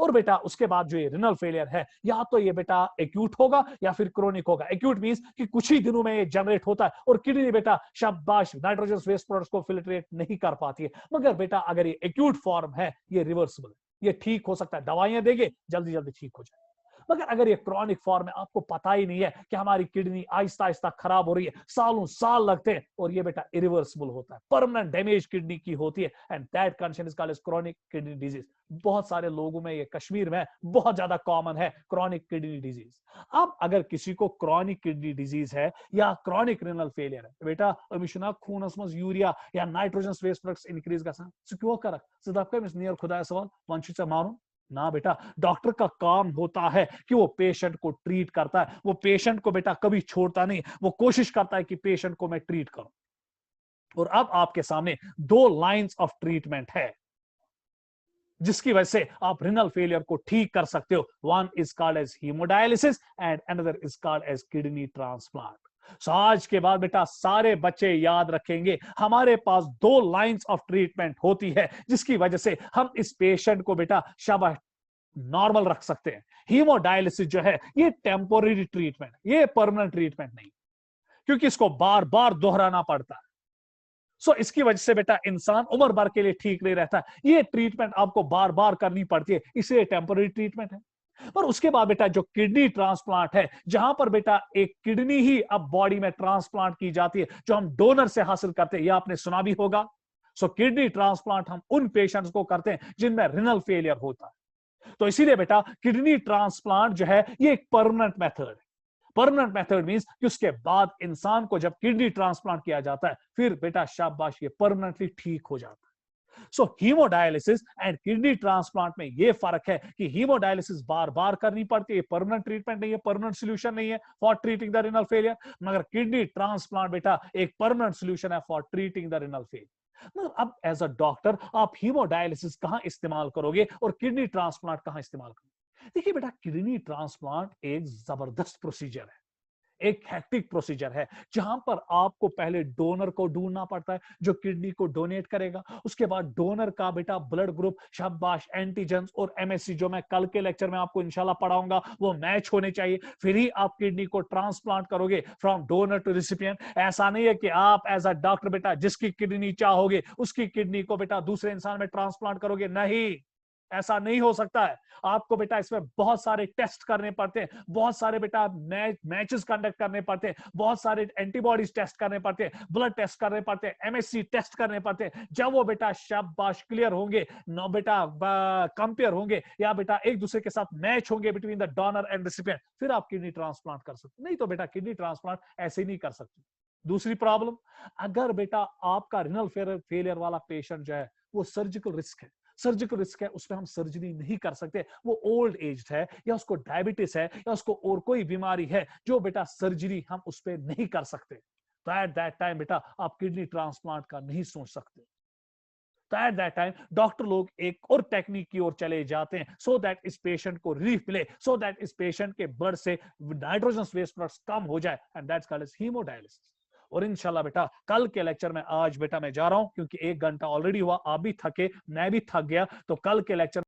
और बेटा उसके बाद जो ये रिनल फेलियर है, या तो ये बेटा एक्यूट होगा या फिर क्रोनिक होगा। एक्यूट मींस कि कुछ ही दिनों में ये जनरेट होता है और किडनी बेटा शाबाश नाइट्रोजन वेस्ट प्रोडक्ट्स को फिल्ट्रेट नहीं कर पाती है। मगर बेटा अगर ये एक्यूट फॉर्म है, ये रिवर्सिबल है, ये ठीक हो सकता है, दवाइयां देंगे जल्दी जल्दी ठीक हो जाए। मगर अगर ये क्रॉनिक फॉर्म है, आपको पता ही नहीं है कि हमारी किडनी आहिस्ता आहिस्ता खराब हो रही है, सालों साल लगते हैं, और ये बेटा इरिवर्सिबल होता है, परमानेंट डैमेज किडनी की होती है, and that condition is called as chronic kidney disease. बहुत सारे लोगों में, ये कश्मीर में बहुत ज्यादा कॉमन है क्रॉनिक किडनी डिजीज। अब अगर किसी को क्रॉनिक किडनी डिजीज है या क्रॉनिक रिनल फेलियर है, बेटा अमिशना खूनस मज यूरिया या नाइट्रोजन वेस्ट प्रोडक्ट्स इंक्रीज गसान सो क्यों कर सदाफ नियर खुदा सवाल वंश से मारूं ना। बेटा डॉक्टर का काम होता है कि वो पेशेंट को ट्रीट करता है, वो पेशेंट को बेटा कभी छोड़ता नहीं, वो कोशिश करता है कि पेशेंट को मैं ट्रीट करूं। और अब आपके सामने दो लाइंस ऑफ ट्रीटमेंट है जिसकी वजह से आप रिनल फेलियर को ठीक कर सकते हो। One is called as haemodialysis and another is called as kidney transplant. So आज के बाद बेटा सारे बच्चे याद रखेंगे, हमारे पास दो लाइंस ऑफ ट्रीटमेंट होती है जिसकी वजह से हम इस पेशेंट को बेटा शाबाश नॉर्मल रख सकते हैं। हीमोडायलिसिस जो है ये टेम्पोररी ट्रीटमेंट, ये परमानेंट ट्रीटमेंट नहीं, क्योंकि इसको बार बार दोहराना पड़ता है। सो इसकी वजह से बेटा इंसान उम्र भर के लिए ठीक नहीं रहता है। ये ट्रीटमेंट आपको बार बार करनी पड़ती है, इसलिए टेम्पोररी ट्रीटमेंट है। पर उसके बाद बेटा जो किडनी ट्रांसप्लांट है, जहां पर बेटा एक किडनी ही अब बॉडी में ट्रांसप्लांट की जाती है जो हम डोनर से हासिल करते हैं, यह आपने सुना भी होगा। सो किडनी ट्रांसप्लांट हम उन पेशेंट्स को करते हैं जिनमें रिनल फेलियर होता है। तो इसीलिए बेटा किडनी ट्रांसप्लांट जो है ये एक परमानेंट मेथड है। परमानेंट मेथड मींस कि उसके बाद इंसान को जब किडनी ट्रांसप्लांट किया जाता है, फिर बेटा शाबाश ये परमानेंटली ठीक हो जाता है। सो हीमोडायलिसिस एंड किडनी ट्रांसप्लांट में ये फर्क है कि हीमोडायलिसिस बार बार करनी पड़ती है, परमानेंट ट्रीटमेंट नहीं है, परमानेंट सोल्यूशन नहीं है for treating the renal failure. मगर किडनी ट्रांसप्लांट बेटा एक परमानेंट सोल्यूशन है for treating the renal failure. अब एज अ डॉक्टर आप हीमोडायलिसिस कहां इस्तेमाल करोगे और किडनी ट्रांसप्लांट कहां इस्तेमाल करोगे? देखिए बेटा किडनी ट्रांसप्लांट एक जबरदस्त प्रोसीजर है, एक हेक्टिक प्रोसीजर है, जहां पर आपको पहले डोनर को ढूंढना पड़ता है जो किडनी को डोनेट करेगा। उसके बाद डोनर का बेटा ब्लड ग्रुप शाबाश एंटीजेंस और एमएससी जो मैं कल के लेक्चर में आपको इंशाल्लाह पढ़ाऊंगा वो मैच होने चाहिए, फिर ही आप किडनी को ट्रांसप्लांट करोगे फ्रॉम डोनर टू रिसिपिएंट। ऐसा नहीं है कि आप एज अ डॉक्टर बेटा जिसकी किडनी चाहोगे उसकी किडनी को बेटा दूसरे इंसान में ट्रांसप्लांट करोगे, नहीं, ऐसा नहीं हो सकता है। आपको बेटा इसमें बहुत सारे टेस्ट करने पड़ते हैं, बहुत सारे बेटा मैचेस कंडक्ट करने पड़ते हैं, बहुत सारे एंटीबॉडीज टेस्ट करने पड़ते हैं, ब्लड टेस्ट करने पड़ते हैं, एमएससी टेस्ट करने पड़ते हैं। जब वो बेटा शाबाश क्लियर होंगे, नो बेटा कंपेयर होंगे या बेटा एक दूसरे के साथ मैच होंगे between the donor and recipient, फिर आप किडनी ट्रांसप्लांट कर सकते। नहीं तो बेटा किडनी ट्रांसप्लांट ऐसे ही नहीं कर सकते। दूसरी प्रॉब्लम, अगर बेटा आपका रिनल फेलियर वाला पेशेंट जो है वो सर्जिकल रिस्क है, सर्जिकल रिस्क है, उसमें हम सर्जरी नहीं कर सकते, वो ओल्ड एज है या उसको डायबिटीज है या उसको और कोई बीमारी है जो बेटा सर्जरी हम उस पर नहीं कर सकते, तो एट दैट टाइम बेटा आप किडनी ट्रांसप्लांट का नहीं सोच सकते। तो एट दैट टाइम डॉक्टर लोग एक और टेक्निक की ओर चले जाते हैं सो दैट इस पेशेंट को रिलीफ मिले, सो दैट इस पेशेंट के ब्लड से नाइट्रोजन वेस्ट प्रोडक्ट्स कम हो जाए, and that's called as haemodialysis. और इंशाल्लाह बेटा कल के लेक्चर में आज बेटा मैं जा रहा हूं क्योंकि 1 घंटा ऑलरेडी हुआ, आप भी थके, मैं भी थक गया, तो कल के लेक्चर